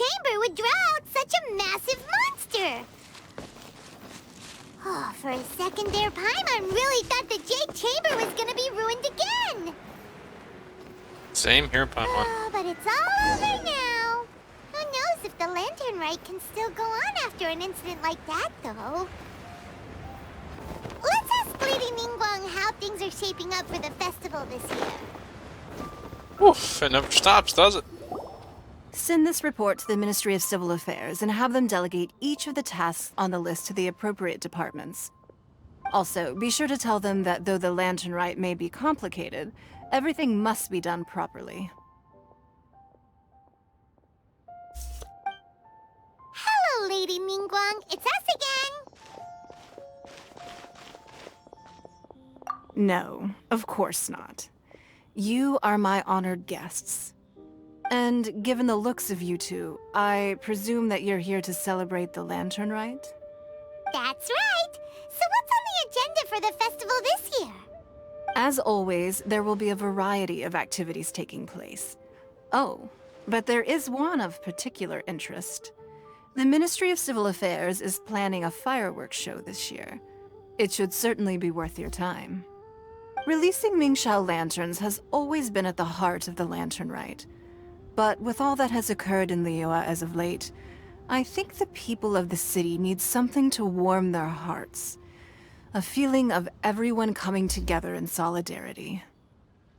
Chamber would draw out such a massive monster. Oh, for a second there, Paimon really thought the Jade Chamber was gonna be ruined again. Same here, Paimon. Oh, but it's all over now. Who knows if the Lantern Rite can still go on after an incident like that, though. Let's ask Lady Ningguang how things are shaping up for the festival this year. Oof, it never stops, does it? Send this report to the Ministry of Civil Affairs and have them delegate each of the tasks on the list to the appropriate departments. Also, be sure to tell them that though the Lantern Rite may be complicated, everything must be done properly. Hello, Lady Ningguang. It's us again. No, of course not. You are my honored guests. And given the looks of you two, I presume that you're here to celebrate the Lantern Rite? That's right. So what's on the agenda for the festival this year? As always, there will be a variety of activities taking place. Oh, but there is one of particular interest. The Ministry of Civil Affairs is planning a fireworks show this year. It should certainly be worth your time. Releasing Mingxiao lanterns has always been at the heart of the Lantern Rite. But with all that has occurred in Liyue as of late, I think the people of the city need something to warm their hearts. A feeling of everyone coming together in solidarity.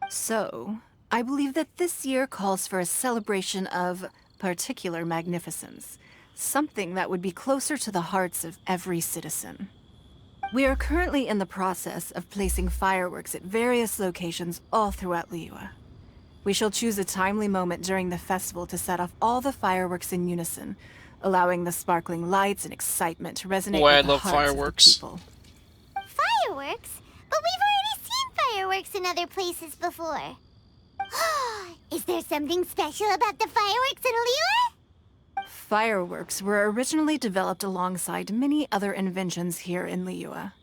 So, I believe that this year calls for a celebration of particular magnificence. Something that would be closer to the hearts of every citizen. We are currently in the process of placing fireworks at various locations all throughout Liyue. We shall choose a timely moment during the festival to set off all the fireworks in unison, allowing the sparkling lights and excitement to resonate with the hearts fireworks. of the people. Fireworks? But we've already seen fireworks in other places before. Is there something special about the fireworks in Liyue? Fireworks were originally developed alongside many other inventions here in Liyue.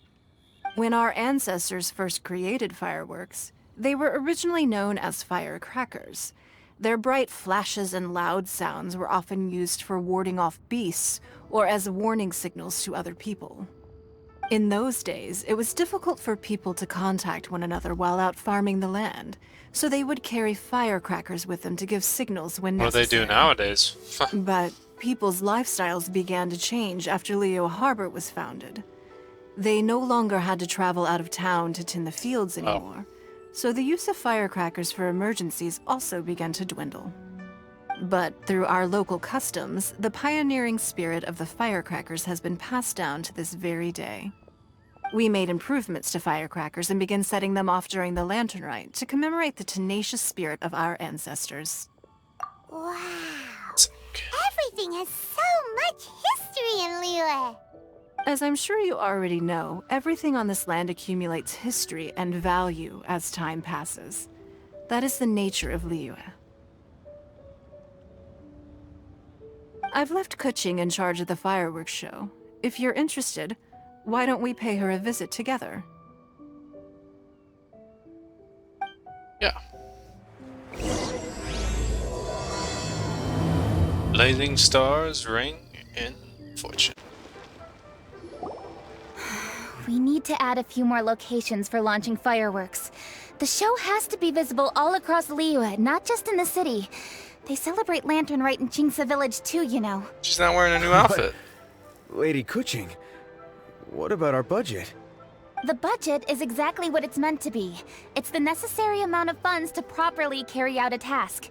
When our ancestors first created fireworks, they were originally known as firecrackers. Their bright flashes and loud sounds were often used for warding off beasts or as warning signals to other people. In those days, it was difficult for people to contact one another while out farming the land, so they would carry firecrackers with them to give signals when necessary. What do they do nowadays? But people's lifestyles began to change after Liyue Harbor was founded. They no longer had to travel out of town to tend the fields anymore. So the use of firecrackers for emergencies also began to dwindle. But through our local customs, the pioneering spirit of the firecrackers has been passed down to this very day. We made improvements to firecrackers and began setting them off during the Lantern Rite to commemorate the tenacious spirit of our ancestors. Wow. Everything has so much history in Liyue. As I'm sure you already know, everything on this land accumulates history and value as time passes. That is the nature of Liyue. I've left Kuching in charge of the fireworks show. If you're interested, why don't we pay her a visit together? Yeah. Blazing stars ring in fortune. We need to add a few more locations for launching fireworks. The show has to be visible all across Liyue, not just in the city. They celebrate Lantern Rite in Jingsa Village too, you know. She's not wearing a new outfit. Lady Kuching, what about our budget? The budget is exactly what it's meant to be. It's the necessary amount of funds to properly carry out a task.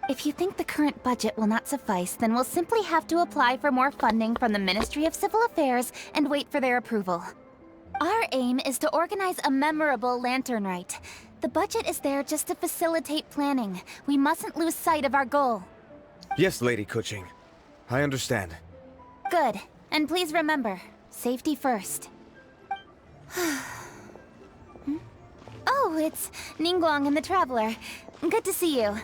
If you think the current budget will not suffice, then we'll simply have to apply for more funding from the Ministry of Civil Affairs and wait for their approval. Our aim is to organize a memorable Lantern Rite. The budget is there just to facilitate planning. We mustn't lose sight of our goal. Yes, Lady Kuching. I understand. Good. And please remember, safety first. Oh, it's Ningguang and the Traveler. Good to see you.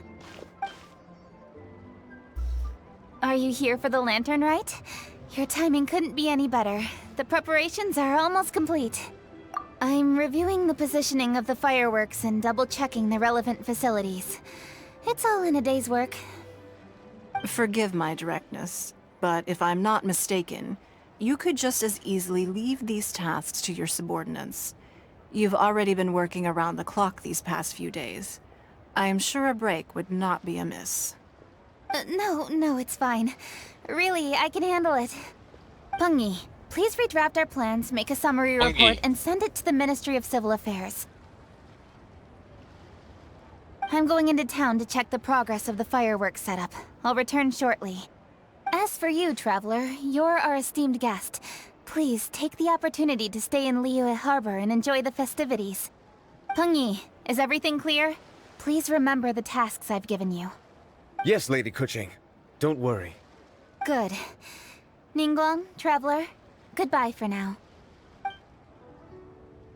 Are you here for the Lantern Rite? Your timing couldn't be any better. The preparations are almost complete. I'm reviewing the positioning of the fireworks and double-checking the relevant facilities. It's all in a day's work. Forgive my directness, but if I'm not mistaken, you could just as easily leave these tasks to your subordinates. You've already been working around the clock these past few days. I am sure a break would not be amiss. No, it's fine. Really, I can handle it. Pungi, please redraft our plans, make a summary Pungi. report, and send it to the Ministry of Civil Affairs. I'm going into town to check the progress of the fireworks setup. I'll return shortly. As for you, Traveler, you're our esteemed guest. Please take the opportunity to stay in Liyue Harbor and enjoy the festivities. Pungi, is everything clear? Please remember the tasks I've given you. Yes, Lady Kuching. Don't worry. Good. Ningguang, Traveler, goodbye for now.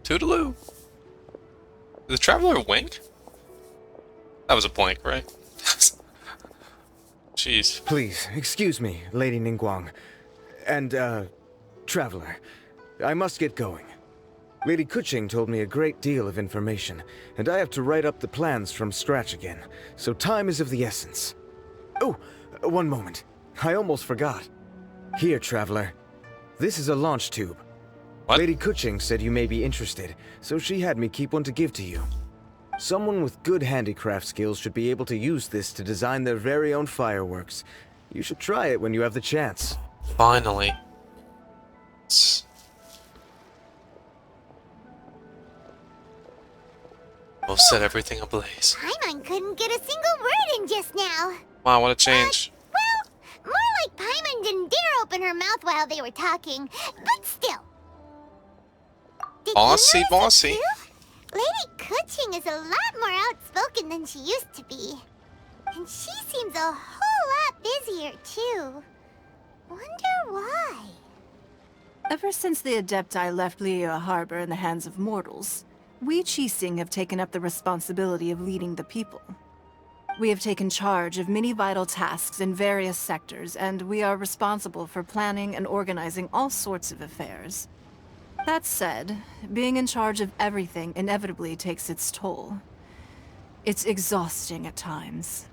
Toodaloo. Did the Traveler wink? That was a blink, right? Jeez. Please, excuse me, Lady Ningguang. And, Traveler. I must get going. Lady Kuching told me a great deal of information, and I have to write up the plans from scratch again, so time is of the essence. Oh, one moment. I almost forgot. Here, Traveler. This is a launch tube. What? Lady Kuching said you may be interested, so she had me keep one to give to you. Someone with good handicraft skills should be able to use this to design their very own fireworks. You should try it when you have the chance. Finally. We'll set everything ablaze. Paimon couldn't get a single word in just now. Wow, what a change. Well, more like Paimon didn't dare open her mouth while they were talking, but still. Did Bossy, you notice it bossy. too? Lady Kuching is a lot more outspoken than she used to be. And she seems a whole lot busier, too. Wonder why? Ever since the Adepti left Liyue Harbor in the hands of mortals, we Qixing have taken up the responsibility of leading the people. We have taken charge of many vital tasks in various sectors, and we are responsible for planning and organizing all sorts of affairs. That said, being in charge of everything inevitably takes its toll. It's exhausting at times.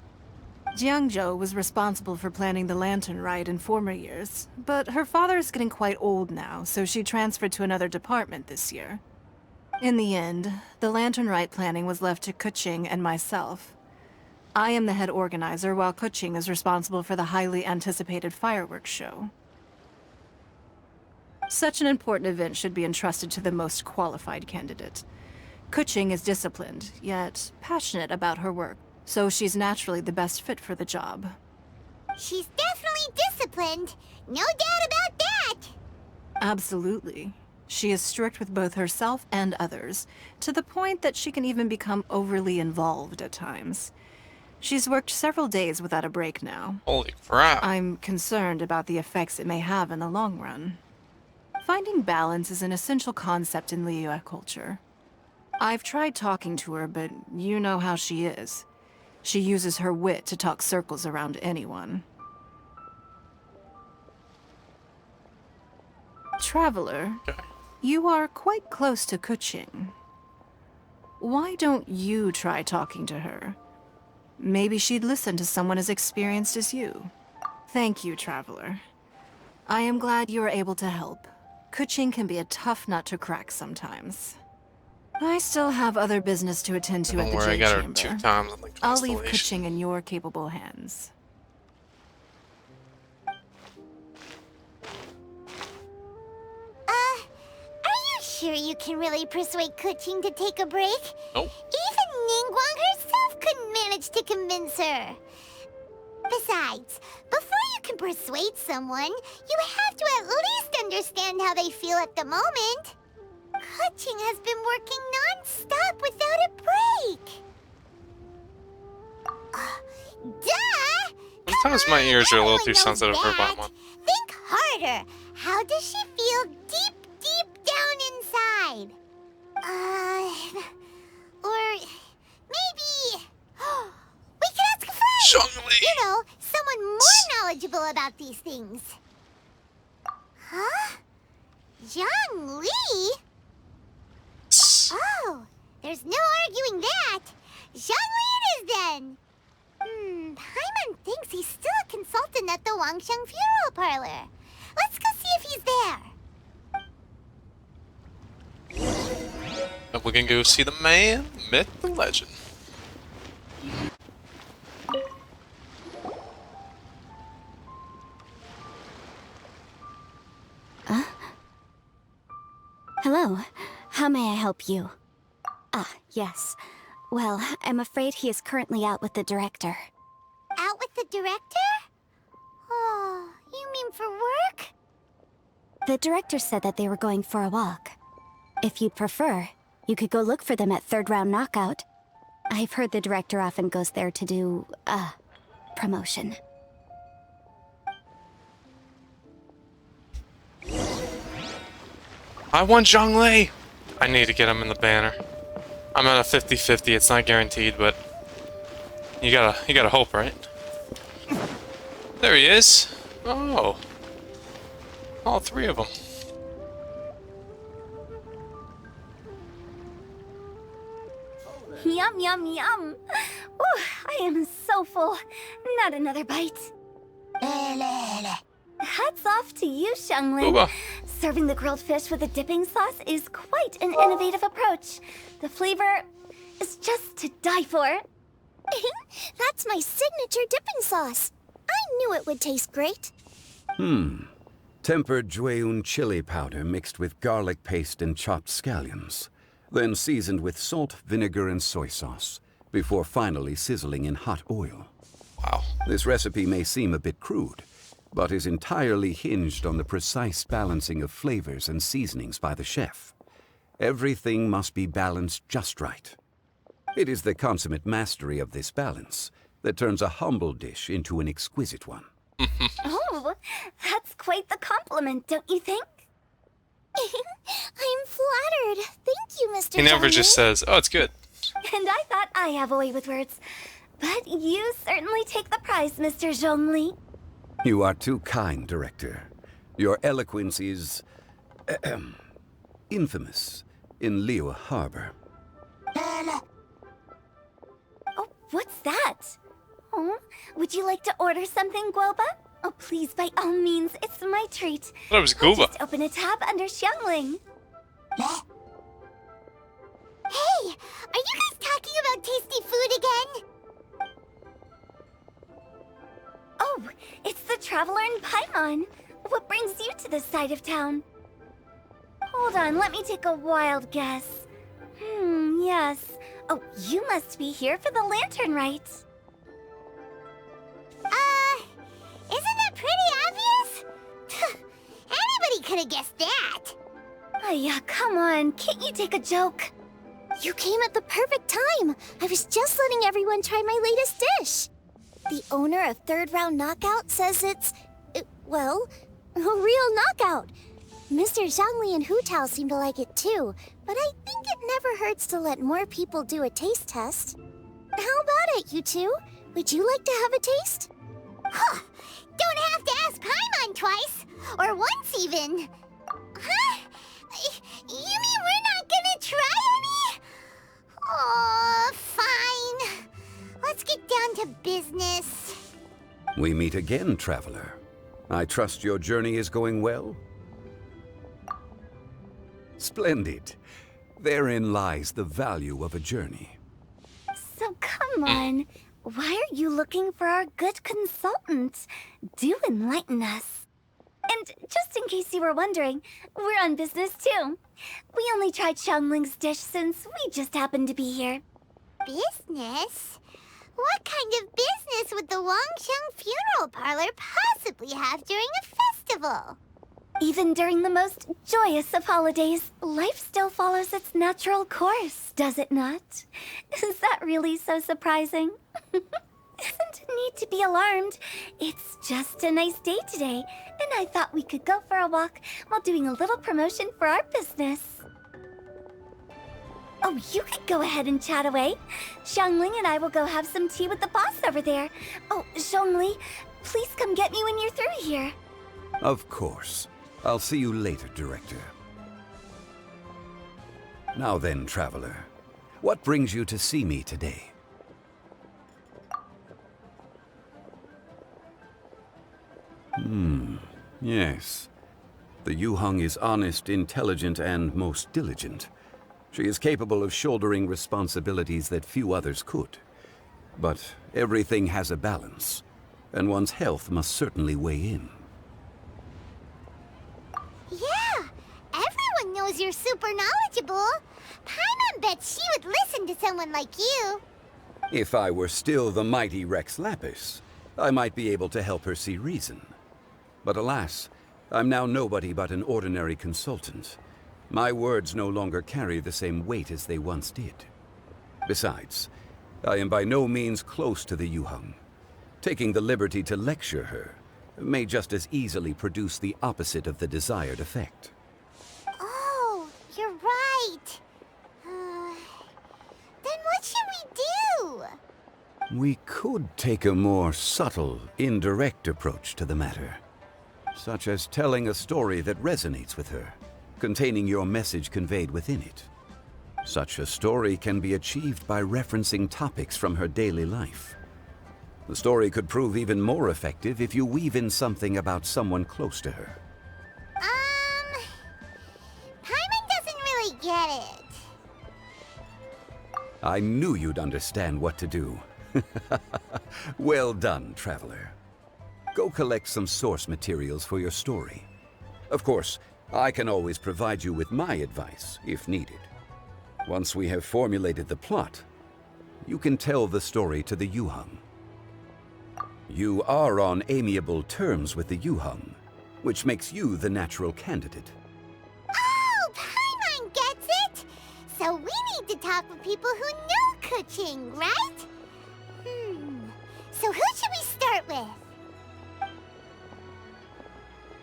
Jiangzhou was responsible for planning the Lantern Rite in former years, but her father is getting quite old now, so she transferred to another department this year. In the end, the Lantern Rite planning was left to Kuching and myself. I am the head organizer, while Kuching is responsible for the highly anticipated fireworks show. Such an important event should be entrusted to the most qualified candidate. Kuching is disciplined, yet passionate about her work, so she's naturally the best fit for the job. She's definitely disciplined. No doubt about that. Absolutely. She is strict with both herself and others, to the point that she can even become overly involved at times. She's worked several days without a break now. Holy crap. I'm concerned about the effects it may have in the long run. Finding balance is an essential concept in Liyue culture. I've tried talking to her, but you know how she is. She uses her wit to talk circles around anyone. Traveler, Okay. you are quite close to Kuching. Why don't you try talking to her? Maybe she'd listen to someone as experienced as you. Thank you, Traveler. I am glad you are able to help. Kuching can be a tough nut to crack sometimes. I still have other business to attend to at Don't the worry, I Jade got her Chamber. 2 times on the I'll leave constellation. Kuching in your capable hands. Are you sure you can really persuade Kuching to take a break? Nope. Even Ningguang herself couldn't manage to convince her. Besides, before you can persuade someone, you have to at least understand how they feel at the moment. Kuching has been working non-stop without a break. Duh! Sometimes Come my on, ears are a little everyone too knows sensitive for that. Batman. Think harder. How does she feel deep, deep down inside? Or maybe we could ask a friend. Zhongli! You know, someone more knowledgeable about these things. Huh? Zhang Li? Oh, there's no arguing that. Zhang Li it is then. Paimon thinks he's still a consultant at the Wangsheng Funeral Parlor. Let's go see if he's there. And we're gonna go see the man, myth, the legend. Hello. How may I help you? Ah, yes. Well, I'm afraid he is currently out with the director. Out with the director? Oh, you mean for work? The director said that they were going for a walk. If you'd prefer, you could go look for them at Third Round Knockout. I've heard the director often goes there to do, promotion. I want Zhongli! I need to get him in the banner. I'm at a 50-50, it's not guaranteed, but you gotta hope, right? There he is! Oh. All three of them. Yum, yum, yum. Ooh, I am so full. Not another bite. Hats off to you, Xianglin. Booba. Serving the grilled fish with a dipping sauce is quite an innovative approach. The flavor is just to die for. That's my signature dipping sauce. I knew it would taste great. Tempered Jueyun chili powder mixed with garlic paste and chopped scallions, then seasoned with salt, vinegar, and soy sauce, before finally sizzling in hot oil. Wow. This recipe may seem a bit crude, but is entirely hinged on the precise balancing of flavors and seasonings by the chef. Everything must be balanced just right. It is the consummate mastery of this balance that turns a humble dish into an exquisite one. Oh, that's quite the compliment, don't you think? I'm flattered. Thank you, Mr. He never Zhongli. just says, oh, it's good. And I thought I have a way with words. But you certainly take the prize, Mr. Zhongli. You are too kind, Director. Your eloquence is infamous in Liyue Harbor. Oh, what's that? Oh, would you like to order something, Guoba? Oh, please, by all means, it's my treat. I thought it was I'll Gooba. just open a tab under Xiangling. Hey, are you guys talking about tasty food again? Oh, it's the Traveler in Paimon. What brings you to this side of town? Hold on, let me take a wild guess. Yes. Oh, you must be here for the lantern rite. Isn't it pretty obvious? Anybody could have guessed that. Oh, yeah, come on. Can't you take a joke? You came at the perfect time. I was just letting everyone try my latest dish. The owner of Third Round Knockout says it's, well, a real knockout. Mr. Zhongli and Hu Tao seem to like it too, but I think it never hurts to let more people do a taste test. How about it, you two? Would you like to have a taste? Huh! Don't have to ask Paimon twice, or once even. Huh? You mean we're not gonna try any? Oh, fine. Let's get down to business. We meet again, Traveler. I trust your journey is going well? Splendid. Therein lies the value of a journey. So come on. Why are you looking for our good consultant? Do enlighten us. And just in case you were wondering, we're on business too. We only tried Xiangling's dish since we just happened to be here. Business? What kind of business would the Wangsheng Funeral Parlor possibly have during a festival? Even during the most joyous of holidays, life still follows its natural course, does it not? Is that really so surprising? Isn't need to be alarmed. It's just a nice day today, and I thought we could go for a walk while doing a little promotion for our business. Oh, you could go ahead and chat away. Xiangling and I will go have some tea with the boss over there. Oh, Zhongli, please come get me when you're through here. Of course. I'll see you later, Director. Now then, Traveler, what brings you to see me today? Yes. The Yuhang is honest, intelligent, and most diligent. She is capable of shouldering responsibilities that few others could. But everything has a balance, and one's health must certainly weigh in. Yeah, everyone knows you're super knowledgeable. Paimon bets she would listen to someone like you. If I were still the mighty Rex Lapis, I might be able to help her see reason. But alas, I'm now nobody but an ordinary consultant. My words no longer carry the same weight as they once did. Besides, I am by no means close to the Yuhang. Taking the liberty to lecture her may just as easily produce the opposite of the desired effect. Oh, you're right. Then what should we do? We could take a more subtle, indirect approach to the matter, such as telling a story that resonates with her, containing your message conveyed within it. Such a story can be achieved by referencing topics from her daily life. The story could prove even more effective if you weave in something about someone close to her. Paimon doesn't really get it. I knew you'd understand what to do. Well done, Traveler. Go collect some source materials for your story. Of course, I can always provide you with my advice, if needed. Once we have formulated the plot, you can tell the story to the Yuhang. You are on amiable terms with the Yuhang, which makes you the natural candidate. Oh, Paimon gets it! So we need to talk with people who know Kuching, right? So who should we start with?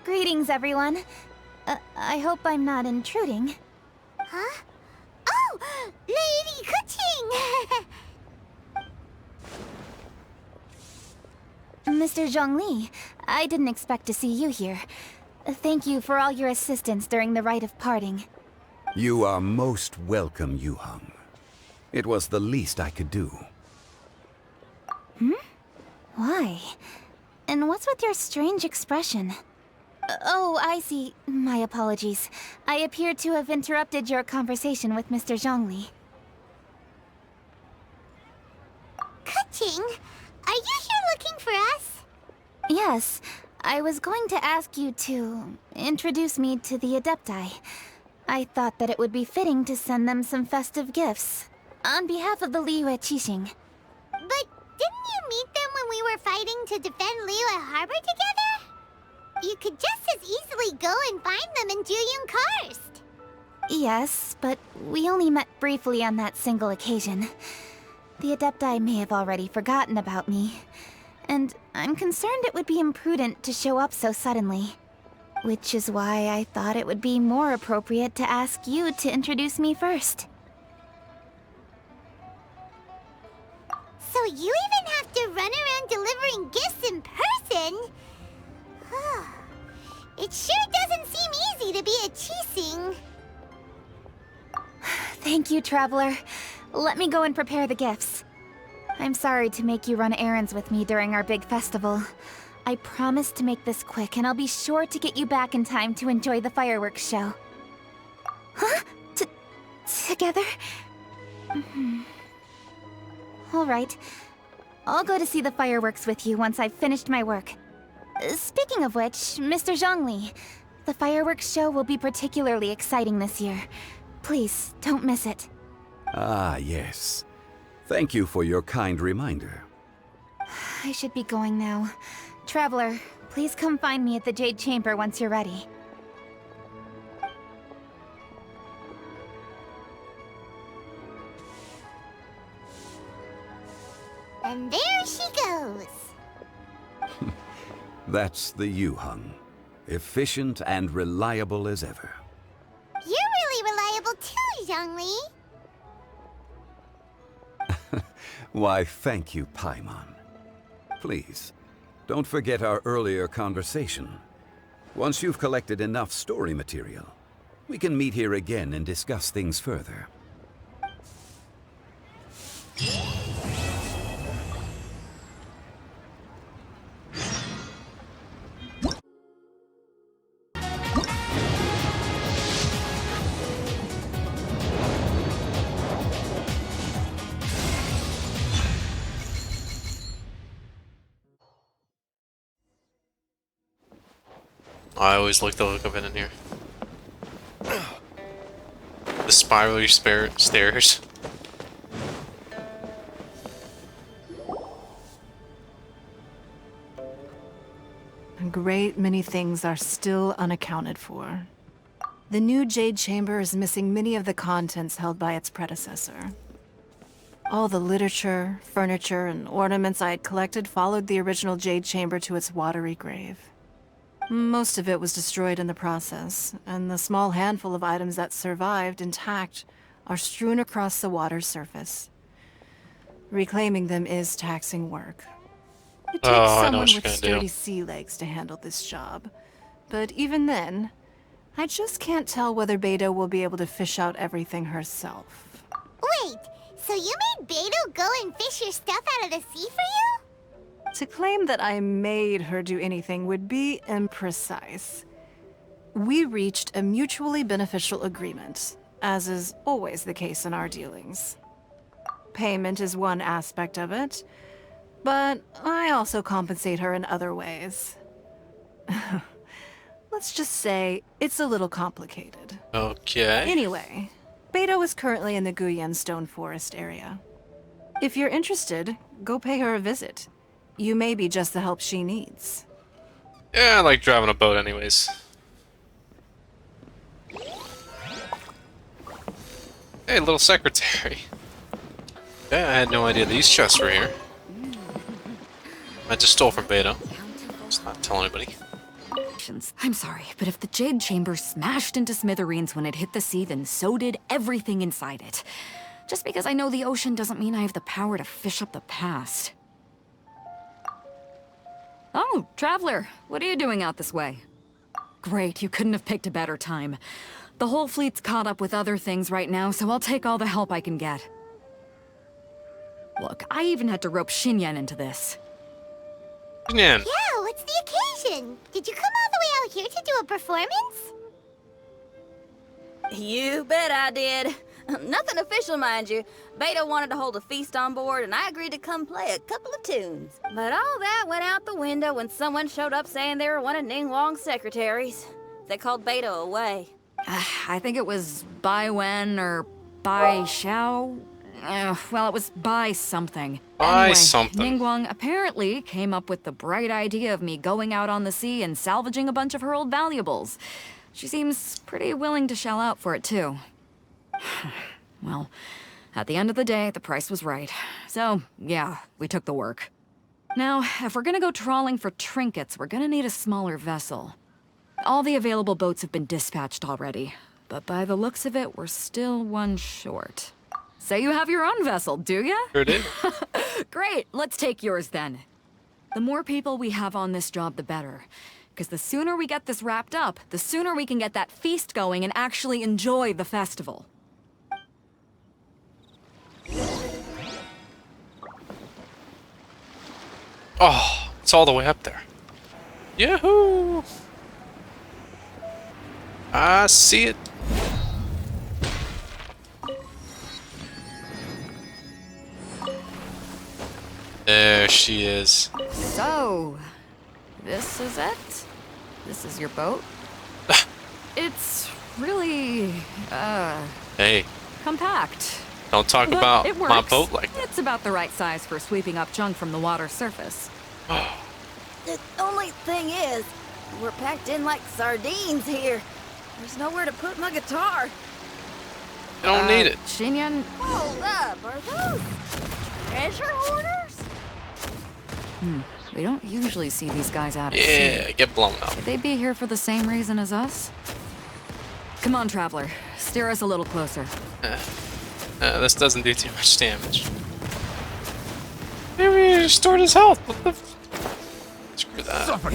Greetings, everyone. I hope I'm not intruding. Huh? Oh, Lady Kuching! Mr. Zhongli, I didn't expect to see you here. Thank you for all your assistance during the rite of parting. You are most welcome, Yuhang. It was the least I could do. Why? And what's with your strange expression? Oh, I see. My apologies. I appear to have interrupted your conversation with Mr. Zhongli. Kuching, are you here looking for us? Yes, I was going to ask you to introduce me to the Adepti. I thought that it would be fitting to send them some festive gifts. On behalf of the Liyue Qixing. But didn't you meet them when we were fighting to defend Liyue Harbor together? You could just as easily go and find them in Juyun Karst. Yes, but we only met briefly on that single occasion. The Adepti may have already forgotten about me. And I'm concerned it would be imprudent to show up so suddenly. Which is why I thought it would be more appropriate to ask you to introduce me first. So you even have to run around delivering gifts in person? It sure doesn't seem easy to be a Qixing. Thank you, Traveler. Let me go and prepare the gifts. I'm sorry to make you run errands with me during our big festival. I promise to make this quick, and I'll be sure to get you back in time to enjoy the fireworks show. Huh? Together? All right. I'll go to see the fireworks with you once I've finished my work. Speaking of which, Mr. Zhongli, the fireworks show will be particularly exciting this year. Please, don't miss it. Ah, yes. Thank you for your kind reminder. I should be going now. Traveler, please come find me at the Jade Chamber once you're ready. And there she goes. That's the Yuhang. Efficient and reliable as ever. You're really reliable too, Zhongli. Why, thank you, Paimon. Please, don't forget our earlier conversation. Once you've collected enough story material, we can meet here again and discuss things further. I always like the look of it in here. The spirally stairs. A great many things are still unaccounted for. The new Jade Chamber is missing many of the contents held by its predecessor. All the literature, furniture, and ornaments I had collected followed the original Jade Chamber to its watery grave. Most of it was destroyed in the process, and the small handful of items that survived intact are strewn across the water's surface. Reclaiming them is taxing work. It takes Oh, I know someone what you're with gonna sturdy do. sea legs to handle this job. But even then, I just can't tell whether Beto will be able to fish out everything herself. Wait, so you made Beto go and fish your stuff out of the sea for you? To claim that I made her do anything would be imprecise. We reached a mutually beneficial agreement, as is always the case in our dealings. Payment is one aspect of it, but I also compensate her in other ways. Let's just say it's a little complicated. Okay. Anyway, Beto is currently in the Guyan Stone Forest area. If you're interested, go pay her a visit. You may be just the help she needs. Yeah, I like driving a boat anyways. Hey, little secretary. Yeah, I had no idea these chests were here. I just stole from Beto. Just not tell anybody. I'm sorry, but if the Jade Chamber smashed into smithereens when it hit the sea, then so did everything inside it. Just because I know the ocean doesn't mean I have the power to fish up the past. Oh, Traveler, what are you doing out this way? Great, you couldn't have picked a better time. The whole fleet's caught up with other things right now, so I'll take all the help I can get. Look, I even had to rope Xinyan into this. Yan. Yeah, what's the occasion? Did you come all the way out here to do a performance? You bet I did. Nothing official, mind you. Beto wanted to hold a feast on board, and I agreed to come play a couple of tunes. But all that went out the window when someone showed up saying they were one of Ning Wong's secretaries. They called Beto away. I think it was Bai Wen or Bai Xiao. Well, it was Bai something. Bai Anyway, something. Ningguang apparently came up with the bright idea of me going out on the sea and salvaging a bunch of her old valuables. She seems pretty willing to shell out for it, too. Well, at the end of the day, the price was right. So, yeah, we took the work. Now, if we're gonna go trawling for trinkets, we're gonna need a smaller vessel. All the available boats have been dispatched already, but by the looks of it, we're still one short. Say you have your own vessel, do ya? Sure did. Great, let's take yours then. The more people we have on this job, the better. Because the sooner we get this wrapped up, the sooner we can get that feast going and actually enjoy the festival. Oh, it's all the way up there. Yahoo! I see it. There she is. So, this is it? This is your boat? It's really, Hey, compact. don't talk But about it my works. boat like that. It's about the right size for sweeping up junk from the water's surface. The only thing is, we're packed in like sardines here. There's nowhere to put my guitar. You don't need it. Xinyan, Hold up, are those treasure hoarders? we don't usually see these guys out at sea. Yeah, get blown up. Could they be here for the same reason as us? Come on, Traveler. Steer us a little closer. This doesn't do too much damage. Maybe he restored his health. What the? Screw that.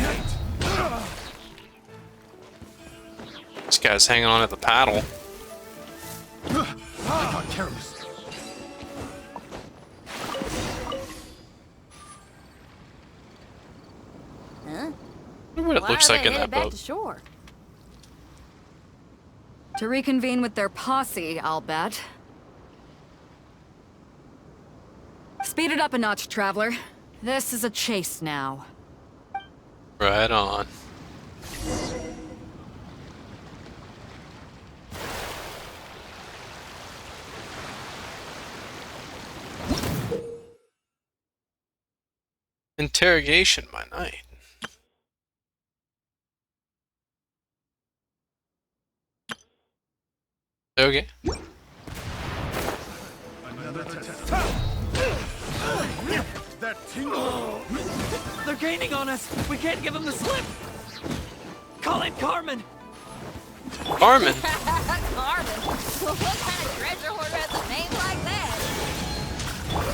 This guy's hanging on at the paddle. Huh? Look what it Why looks are like they in that headed back boat. to shore? To reconvene with their posse, I'll bet. Speed it up a notch, Traveler. This is a chase now. Right on. Interrogation by night. Okay. They're gaining on us. We can't give them the slip. Call in Carmen. Carmen? Carmen? Well, what kind of treasure hoarder has a name like that?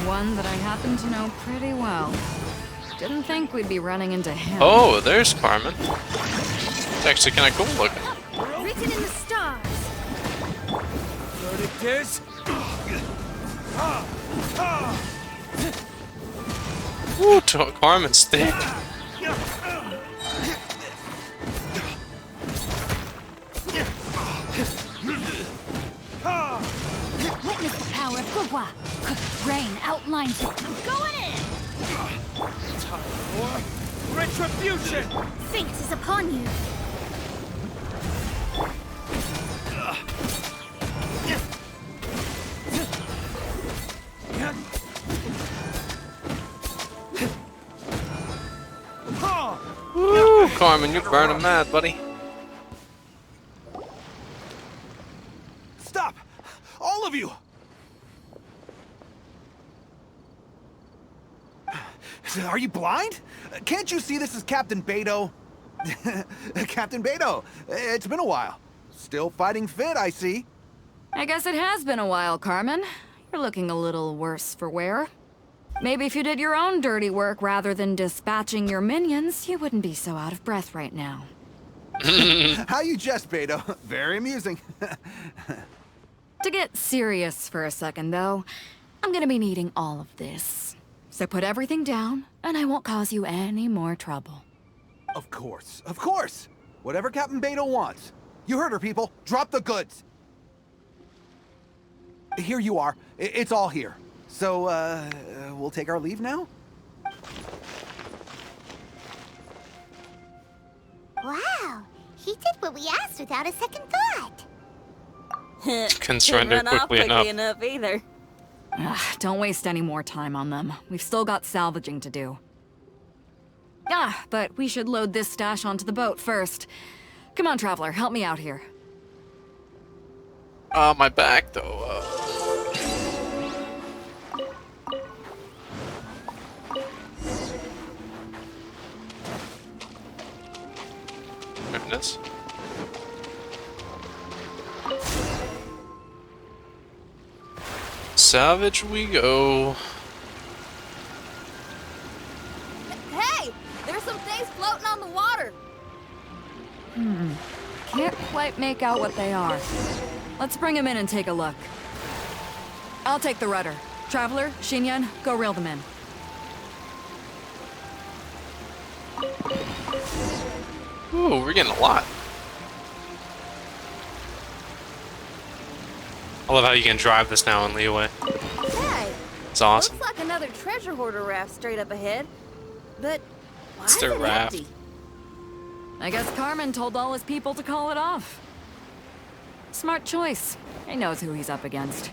One that I happen to know pretty well. Didn't think we'd be running into him. Oh, there's Carmen. It's actually kind of cool looking. Written in the stars. Verdict is... Ooh, Carmen's thick. Witness the power of Gugwa. Rain outlines it. I'm going in. Time for retribution! Fate is upon you. Woo, Carmen, you're burning mad, buddy. Stop! All of you! Are you blind? Can't you see this is Captain Beto? Captain Beto, it's been a while. Still fighting fit, I see. I guess it has been a while, Carmen. You're looking a little worse for wear. Maybe if you did your own dirty work rather than dispatching your minions, you wouldn't be so out of breath right now. How you jest, Beto. Very amusing. To get serious for a second, though, I'm gonna be needing all of this. So put everything down, and I won't cause you any more trouble. Of course, of course. Whatever Captain Beto wants. You heard her, people. Drop the goods. Here you are. It's all here. So, we'll take our leave now? Wow. He did what we asked without a second thought. Can surrender Didn't run off quickly quickly enough. either. Don't waste any more time on them. We've still got salvaging to do. But we should load this stash onto the boat first. Come on, Traveler, help me out here. My back, though. Goodness. Salvage we go. Hey! There's some things floating on the water! Can't quite make out what they are. Let's bring them in and take a look. I'll take the rudder. Traveler, Xinyan, go reel them in. Ooh, we're getting a lot. I love how you can drive this now in leeway. Hey! It's awesome. Looks like another treasure hoarder raft straight up ahead. But why It's is their it raft. empty? I guess Carmen told all his people to call it off. Smart choice. He knows who he's up against.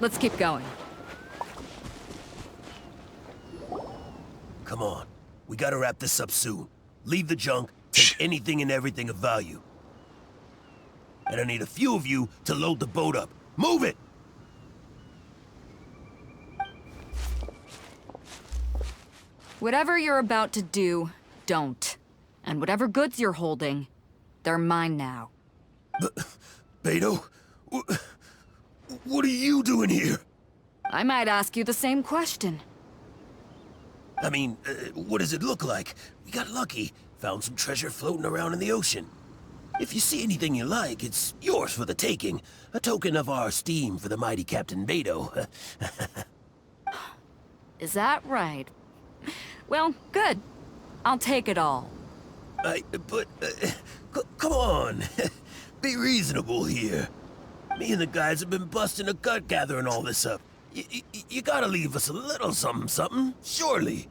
Let's keep going. Come on. We gotta wrap this up soon. Leave the junk, take anything and everything of value. And I need a few of you to load the boat up. Move it! Whatever you're about to do, don't. And whatever goods you're holding, they're mine now. Beto? What are you doing here? I might ask you the same question. I mean, what does it look like? We got lucky. Found some treasure floating around in the ocean. If you see anything you like, it's yours for the taking. A token of our esteem for the mighty Captain Beto. Is that right? Well, good. I'll take it all. Come on. Be reasonable here. Me and the guys have been busting a gut gathering all this up. You gotta leave us a little something, surely.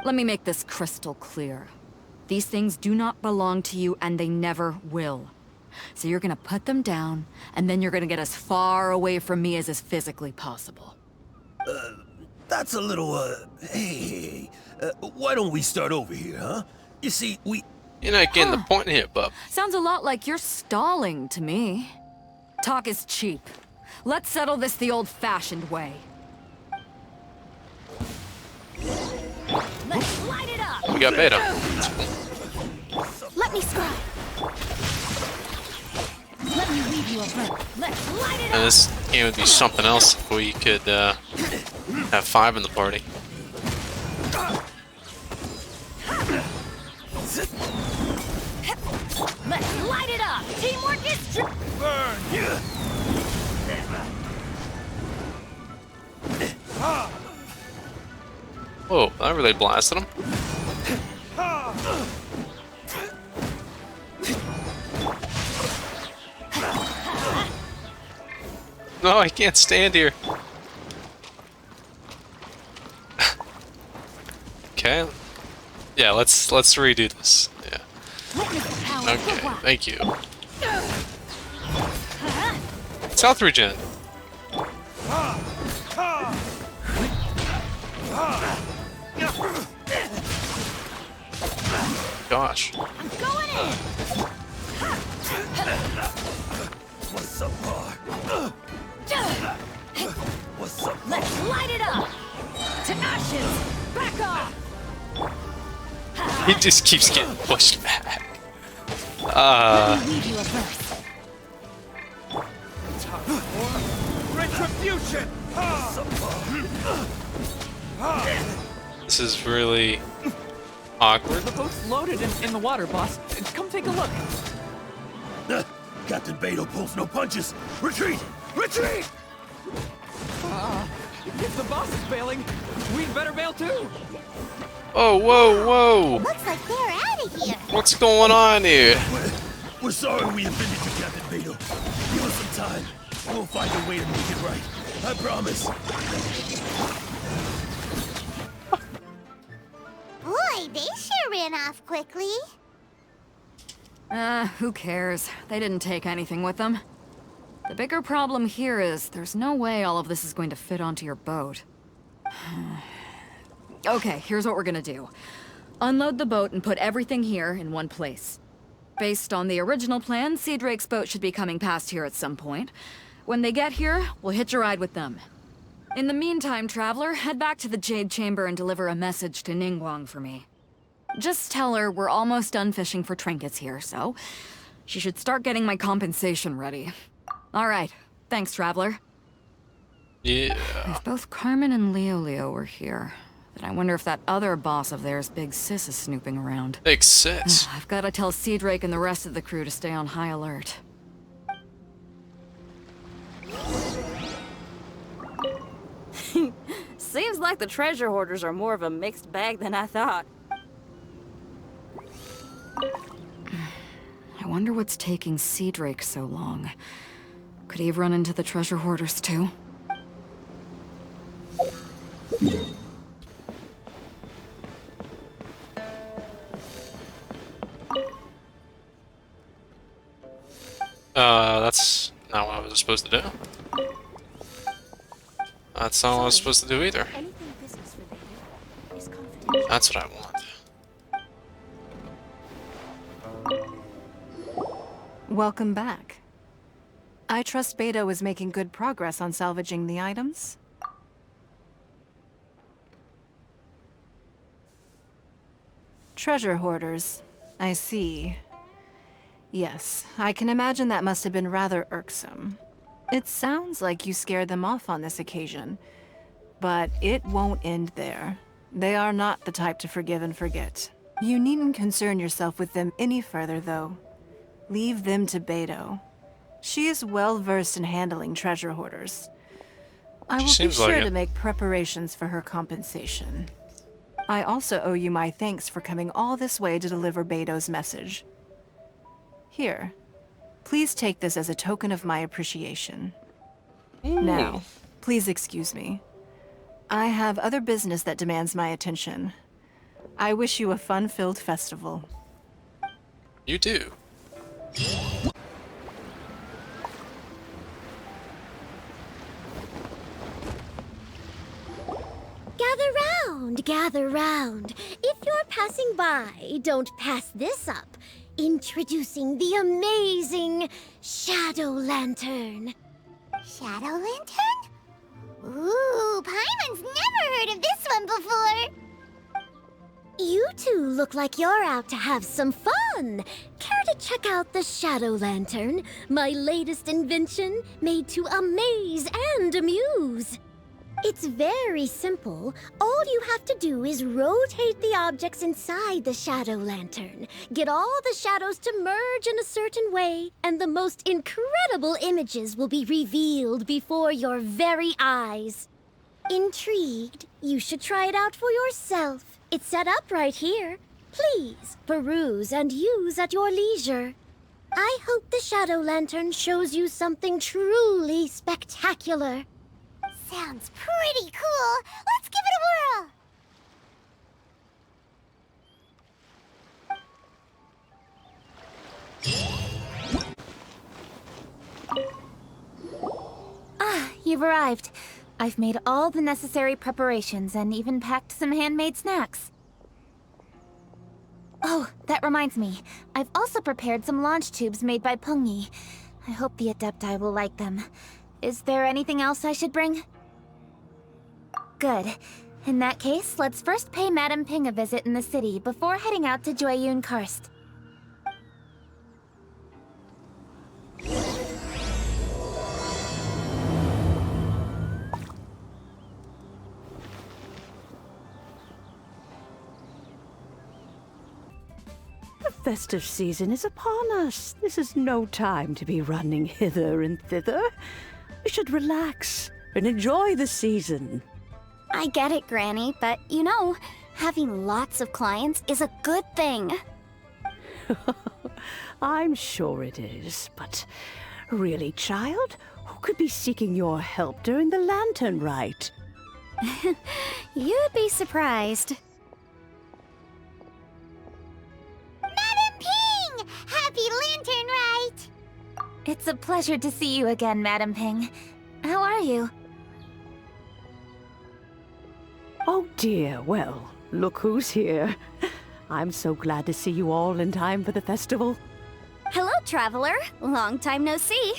Let me make this crystal clear. These things do not belong to you, and they never will. So you're gonna put them down, and then you're gonna get as far away from me as is physically possible. That's a little, hey, Why don't we start over here, huh? You see, You're not getting the point here, bub. Sounds a lot like you're stalling to me. Talk is cheap. Let's settle this the old-fashioned way. Let's light it up! We got Beta. Let me scribe. Let me leave you a breath. Let's light it And up! this game would be something else if we could have 5 in the party. Let's light it up! Teamwork is true! Burn! Whoa, that really blasted him. No, I can't stand here. Okay. Yeah, let's redo this. Yeah. Okay, thank you. South regen. Gosh. I'm going in! what's up, bar? What's up? Let's light it up! To ashes! Back off! He just keeps getting pushed back. Let me leave you a verse. Retribution! This is really awkward. The boat's loaded in the water, boss. Come take a look. Captain Beto pulls no punches. Retreat! Retreat! If the boss is bailing, we'd better bail too. Oh, whoa, whoa! Looks like they're out of here. What's going on here? We're sorry we offended you, Captain Beto. Give us some time. We'll find a way to make it right. I promise. Boy, they sure ran off quickly. Who cares? They didn't take anything with them. The bigger problem here is there's no way all of this is going to fit onto your boat. Okay, here's what we're gonna do. Unload the boat and put everything here in one place. Based on the original plan, Sea Drake's boat should be coming past here at some point. When they get here, we'll hitch a ride with them. In the meantime, Traveler, head back to the Jade Chamber and deliver a message to Ningguang for me. Just tell her we're almost done fishing for trinkets here, so she should start getting my compensation ready. All right, thanks, Traveler. Yeah. If both Carmen and Leo were here, then I wonder if that other boss of theirs, Big Sis, is snooping around. Big Sis. I've got to tell Sea Drake and the rest of the crew to stay on high alert. Seems like the treasure hoarders are more of a mixed bag than I thought. I wonder what's taking Sea Drake so long. Could he have run into the treasure hoarders too? That's not what I was supposed to do. That's not what I was supposed to do either. Anything business related is confidential. That's what I want. Welcome back. I trust Beto is making good progress on salvaging the items. Treasure hoarders. I see. Yes, I can imagine that must have been rather irksome. It sounds like you scared them off on this occasion. But it won't end there. They are not the type to forgive and forget. You needn't concern yourself with them any further, though. Leave them to Beto. She is well versed in handling treasure hoarders. I will be seems like sure it. to make preparations for her compensation. I also owe you my thanks for coming all this way to deliver Beto's message. Here, please take this as a token of my appreciation. Now, please excuse me. I have other business that demands my attention. I wish you a fun-filled festival. You do. Gather round, gather round. If you're passing by, don't pass this up. Introducing the amazing Shadow Lantern. Shadow Lantern? Ooh, Paimon's never heard of this one before. You two look like you're out to have some fun. Care to check out the Shadow Lantern, my latest invention made to amaze and amuse? It's very simple. All you have to do is rotate the objects inside the Shadow Lantern, get all the shadows to merge in a certain way, and the most incredible images will be revealed before your very eyes. Intrigued? You should try it out for yourself. It's set up right here. Please, peruse and use at your leisure. I hope the Shadow Lantern shows you something truly spectacular. Sounds pretty cool. Let's give it a whirl. Ah, you've arrived. I've made all the necessary preparations and even packed some handmade snacks. Oh, that reminds me. I've also prepared some launch tubes made by Pengyi. I hope the Adepti will like them. Is there anything else I should bring? Good. In that case, let's first pay Madame Ping a visit in the city before heading out to Jueyun Karst. The festive season is upon us. This is no time to be running hither and thither. We should relax and enjoy the season. I get it, Granny, but you know, having lots of clients is a good thing. I'm sure it is, but really, child, who could be seeking your help during the lantern rite? You'd be surprised. Madam Ping! Happy Lantern Rite! It's a pleasure to see you again, Madame Ping. How are you? Oh dear, well, look who's here. I'm so glad to see you all in time for the festival. Hello, traveler. Long time no see.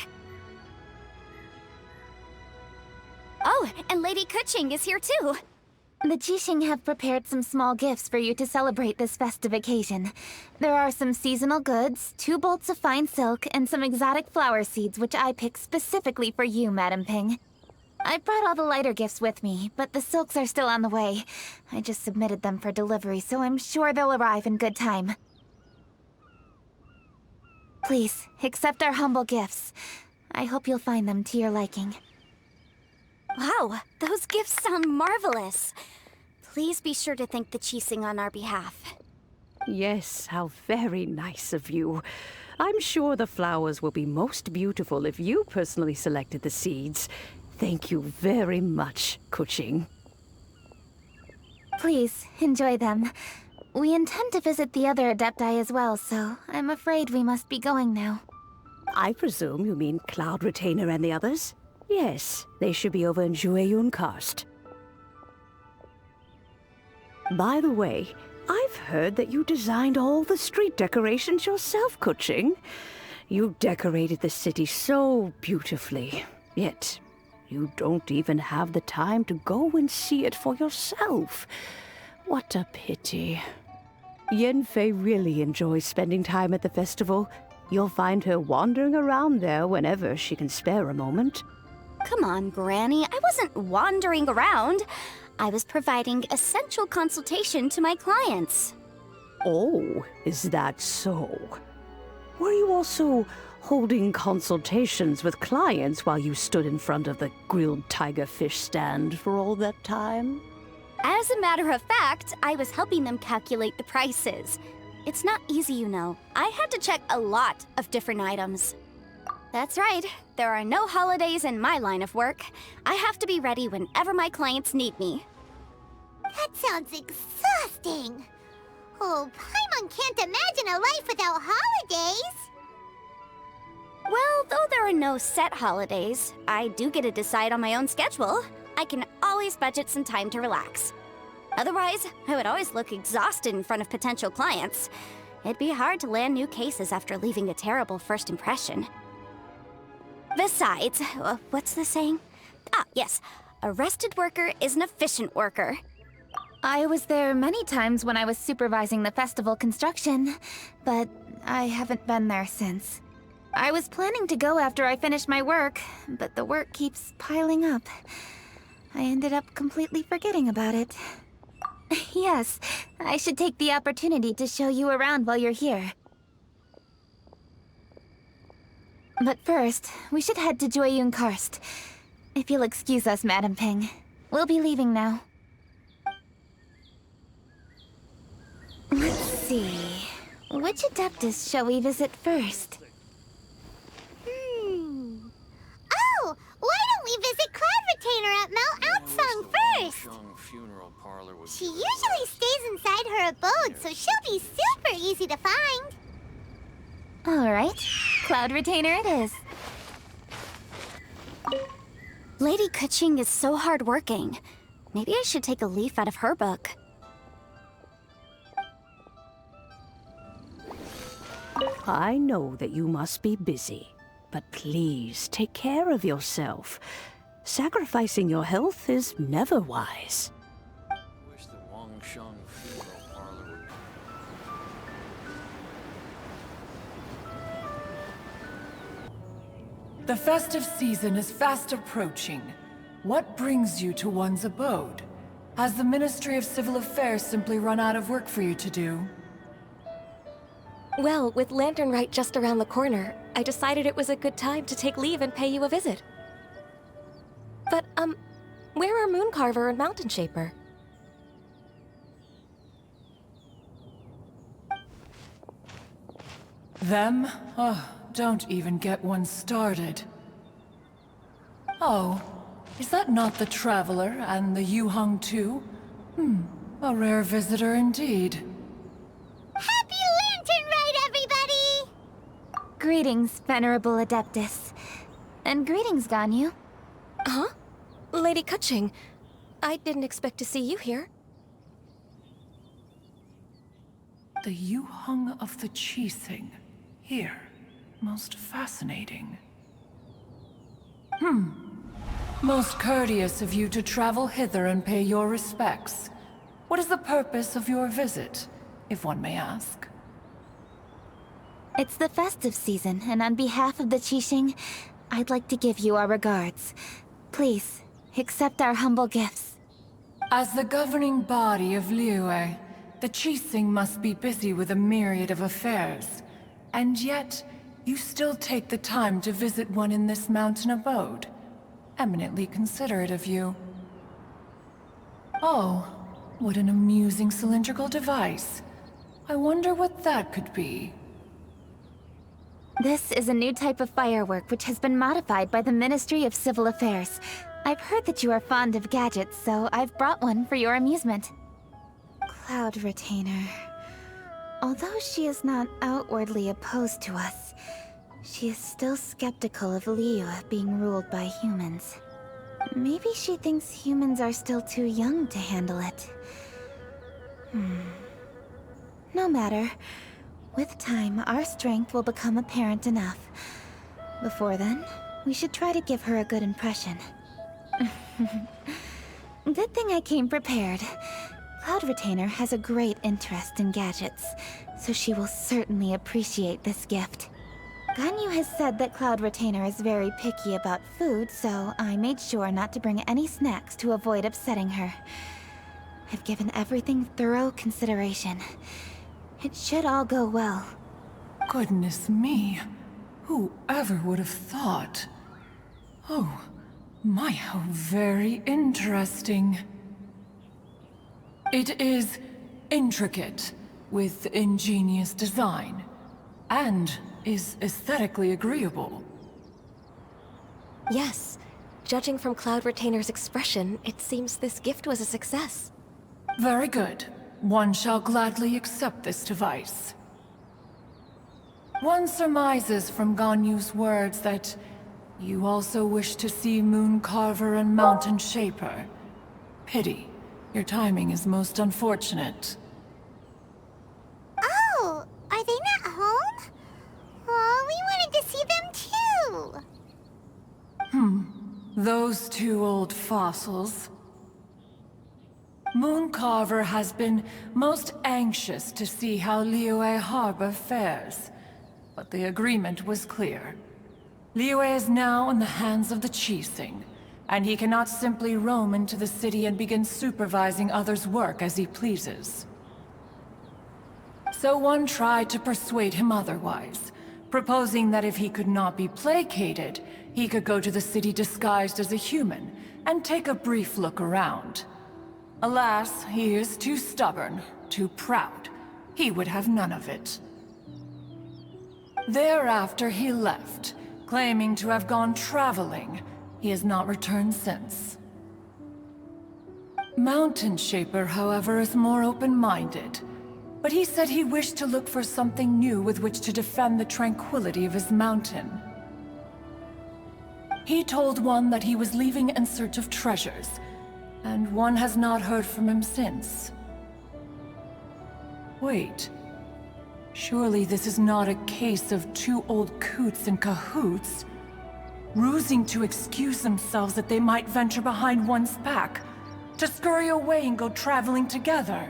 Oh, and Lady Kuching is here too. The Jixing have prepared some small gifts for you to celebrate this festive occasion. There are some seasonal goods, 2 bolts of fine silk, and some exotic flower seeds which I picked specifically for you, Madame Ping. I brought all the lighter gifts with me, but the silks are still on the way. I just submitted them for delivery, so I'm sure they'll arrive in good time. Please, accept our humble gifts. I hope you'll find them to your liking. Wow, those gifts sound marvelous. Please be sure to thank the Jixing on our behalf. Yes, how very nice of you. I'm sure the flowers will be most beautiful if you personally selected the seeds. Thank you very much, Kuching. Please, enjoy them. We intend to visit the other Adepti as well, so I'm afraid we must be going now. I presume you mean Cloud Retainer and the others? Yes, they should be over in Jueyun Karst. By the way, I've heard that you designed all the street decorations yourself, Kuching. You decorated the city so beautifully, yet you don't even have the time to go and see it for yourself. What a pity. Yanfei really enjoys spending time at the festival. You'll find her wandering around there whenever she can spare a moment. Come on, Granny. I wasn't wandering around. I was providing essential consultation to my clients. Oh, is that so? Were you also holding consultations with clients while you stood in front of the grilled tiger fish stand for all that time? As a matter of fact, I was helping them calculate the prices. It's not easy, you know. I had to check a lot of different items. That's right. There are no holidays in my line of work. I have to be ready whenever my clients need me. That sounds exhausting. Oh, Paimon can't imagine a life without holidays. Well, though there are no set holidays, I do get to decide on my own schedule. I can always budget some time to relax. Otherwise, I would always look exhausted in front of potential clients. It'd be hard to land new cases after leaving a terrible first impression. Besides, what's the saying? Ah, yes. A rested worker is an efficient worker. I was there many times when I was supervising the festival construction, but I haven't been there since. I was planning to go after I finished my work, but the work keeps piling up. I ended up completely forgetting about it. Yes, I should take the opportunity to show you around while you're here. But first, we should head to Joyun Karst. If you'll excuse us, Madam Ping. We'll be leaving now. Let's see. Which Adeptus shall we visit first? Oh, why don't we visit Cloud Retainer at Mount Outsong first? She usually stays inside her abode, so she'll be super easy to find. All right, Cloud Retainer it is. Lady Kuching is so hardworking. Maybe I should take a leaf out of her book. I know that you must be busy, but please take care of yourself. Sacrificing your health is never wise. The festive season is fast approaching. What brings you to one's abode? Has the Ministry of Civil Affairs simply run out of work for you to do? Well, with Lantern Rite just around the corner, I decided it was a good time to take leave and pay you a visit. But, where are Mooncarver and Mountain Shaper? Them? Oh, don't even get one started. Oh, is that not the Traveler and the Yuheng too? A rare visitor indeed. Happy Lantern Rite, everybody! Greetings, Venerable Adeptus. And greetings, Ganyu. Huh? Lady Kuching, I didn't expect to see you here. The Yuheng of the Qixing. Here. Most fascinating. Most courteous of you to travel hither and pay your respects. What is the purpose of your visit, if one may ask? It's the festive season, and on behalf of the Qixing, I'd like to give you our regards. Please, accept our humble gifts. As the governing body of Liyue, the Qixing must be busy with a myriad of affairs. And yet, you still take the time to visit one in this mountain abode. Eminently considerate of you. Oh, what an amusing cylindrical device. I wonder what that could be. This is a new type of firework which has been modified by the Ministry of Civil Affairs. I've heard that you are fond of gadgets, so I've brought one for your amusement. Cloud Retainer. Although she is not outwardly opposed to us, she is still skeptical of Liyue being ruled by humans. Maybe she thinks humans are still too young to handle it. No matter. With time, our strength will become apparent enough. Before then, we should try to give her a good impression. Good thing I came prepared. Cloud Retainer has a great interest in gadgets, so she will certainly appreciate this gift. Ganyu has said that Cloud Retainer is very picky about food, so I made sure not to bring any snacks to avoid upsetting her. I've given everything thorough consideration. It should all go well. Goodness me. Whoever would have thought? Oh, my, how very interesting. It is intricate, with ingenious design, and is aesthetically agreeable. Yes. Judging from Cloud Retainer's expression, it seems this gift was a success. Very good. One shall gladly accept this device. One surmises from Ganyu's words that you also wish to see Mooncarver and Mountain Shaper. Pity. Your timing is most unfortunate. Oh, are they not home? Oh, we wanted to see them too. Those two old fossils. Mooncarver has been most anxious to see how Liyue Harbor fares, but the agreement was clear. Liyue is now in the hands of the Qixing, and he cannot simply roam into the city and begin supervising others' work as he pleases. So one tried to persuade him otherwise, proposing that if he could not be placated, he could go to the city disguised as a human and take a brief look around. Alas, he is too stubborn, too proud. He would have none of it. Thereafter he left, claiming to have gone traveling. He has not returned since. Mountain Shaper, however, is more open-minded. But he said he wished to look for something new with which to defend the tranquility of his mountain. He told one that he was leaving in search of treasures, and one has not heard from him since. Wait. Surely this is not a case of two old coots in cahoots, rusing to excuse themselves that they might venture behind one's back, to scurry away and go traveling together.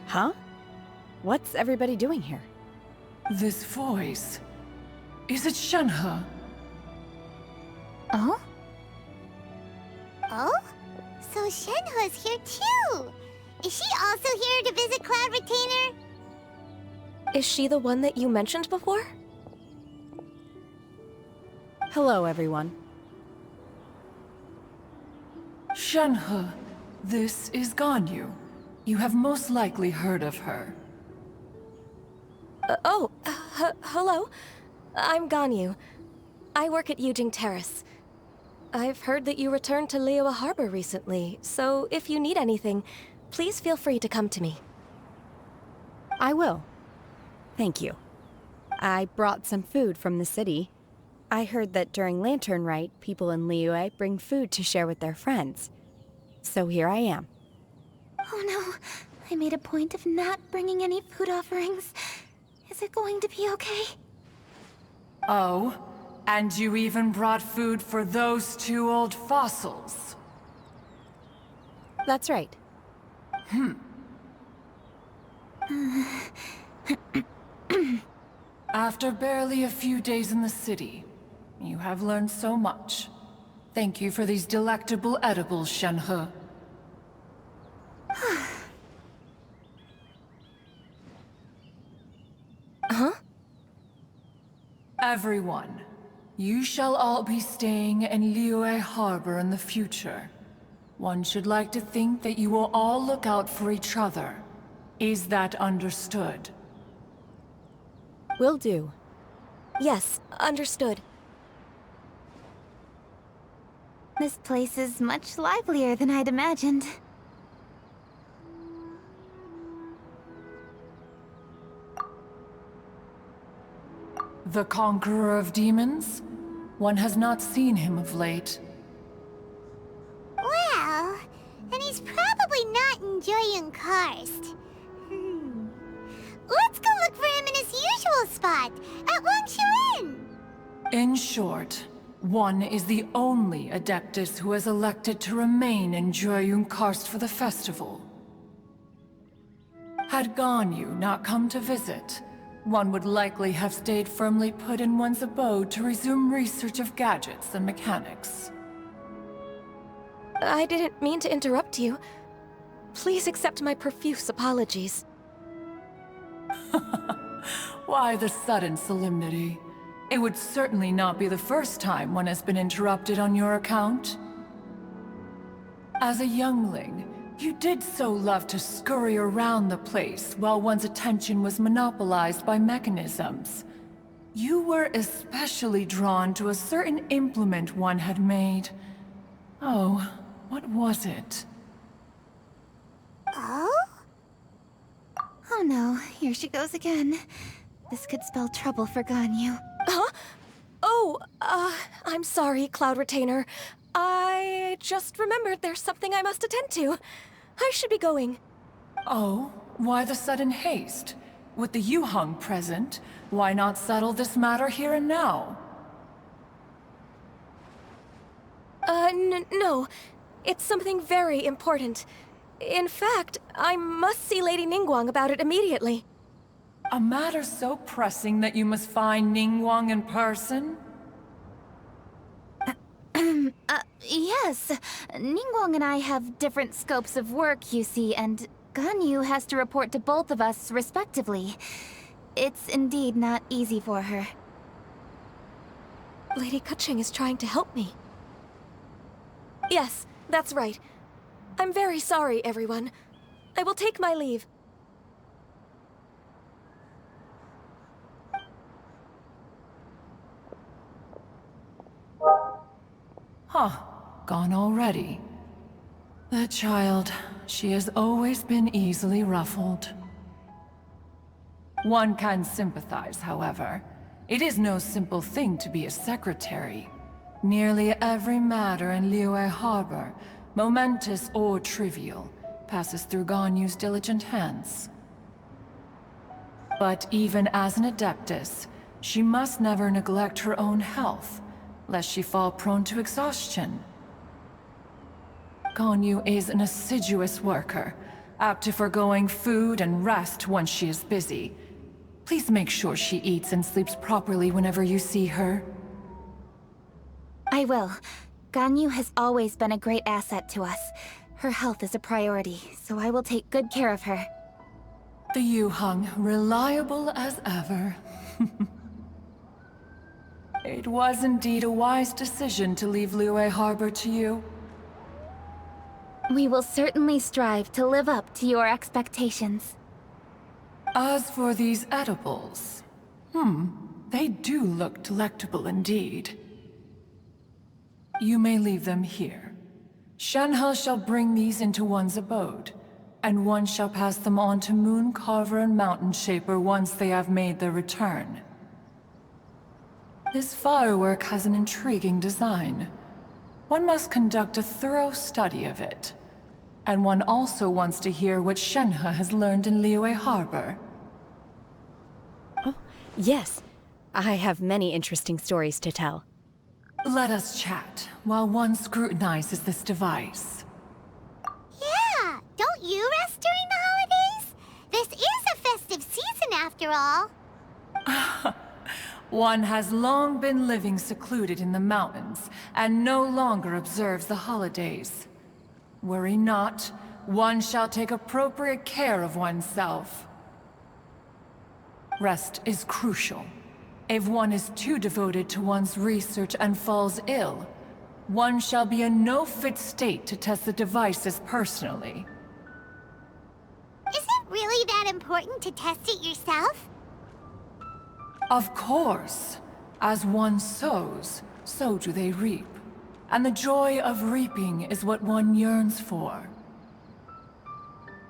Huh? What's everybody doing here? This voice... Is it Shenhe? Oh? Oh? So Shenhe's here too! Is she also here to visit Cloud Retainer? Is she the one that you mentioned before? Hello, everyone. Shenhe, this is Ganyu. You have most likely heard of her. Hello. I'm Ganyu. I work at Yujing Terrace. I've heard that you returned to Liyue Harbor recently, so if you need anything, please feel free to come to me. I will. Thank you. I brought some food from the city. I heard that during Lantern Rite, people in Liyue bring food to share with their friends. So here I am. Oh no, I made a point of not bringing any food offerings. Is it going to be okay? Oh, and you even brought food for those two old fossils. That's right. After barely a few days in the city, you have learned so much. Thank you for these delectable edibles, Shenhe. Huh? Everyone, you shall all be staying in Liyue Harbor in the future. One should like to think that you will all look out for each other. Is that understood? Will do. Yes, understood. This place is much livelier than I'd imagined. The Conqueror of Demons? One has not seen him of late. Well, and he's probably not enjoying Karst. Let's go look for him in his usual spot, at Wangshu Inn! In short, one is the only Adeptus who has elected to remain in Jueyun Karst for the festival. Had Ganyu not come to visit, one would likely have stayed firmly put in one's abode to resume research of gadgets and mechanics. I didn't mean to interrupt you. Please accept my profuse apologies. Why the sudden solemnity? It would certainly not be the first time one has been interrupted on your account. As a youngling, you did so love to scurry around the place while one's attention was monopolized by mechanisms. You were especially drawn to a certain implement one had made. Oh, what was it? Oh? Oh no, here she goes again. This could spell trouble for Ganyu. Huh? Oh, I'm sorry, Cloud Retainer. I just remembered there's something I must attend to. I should be going. Oh, why the sudden haste? With the Yuhang present, why not settle this matter here and now? No. It's something very important. In fact, I must see Lady Ningguang about it immediately. A matter so pressing that you must find Ningguang in person? Yes. Ningguang and I have different scopes of work, you see, and Ganyu has to report to both of us respectively. It's indeed not easy for her. Lady Keqing is trying to help me. Yes, that's right. I'm very sorry, everyone. I will take my leave. Huh. Gone already. That child, she has always been easily ruffled. One can sympathize, however. It is no simple thing to be a secretary. Nearly every matter in Liyue Harbor, momentous or trivial, passes through Ganyu's diligent hands. But even as an adeptus, she must never neglect her own health, lest she fall prone to exhaustion. Ganyu is an assiduous worker, apt to forgoing food and rest once she is busy. Please make sure she eats and sleeps properly whenever you see her. I will. Ganyu has always been a great asset to us. Her health is a priority, so I will take good care of her. The Yuhang, reliable as ever. It was indeed a wise decision to leave Liyue Harbor to you. We will certainly strive to live up to your expectations. As for these edibles, they do look delectable indeed. You may leave them here. Shenhe shall bring these into one's abode, and one shall pass them on to Moon Carver and Mountain Shaper once they have made their return. This firework has an intriguing design. One must conduct a thorough study of it. And one also wants to hear what Shenhe has learned in Liyue Harbor. Oh, yes. I have many interesting stories to tell. Let us chat while one scrutinizes this device. Yeah, don't you rest during the holidays? This is a festive season after all. One has long been living secluded in the mountains and no longer observes the holidays. Worry not, one shall take appropriate care of oneself. Rest is crucial. If one is too devoted to one's research and falls ill, one shall be in no fit state to test the devices personally. Is it really that important to test it yourself? Of course. As one sows, so do they reap. And the joy of reaping is what one yearns for.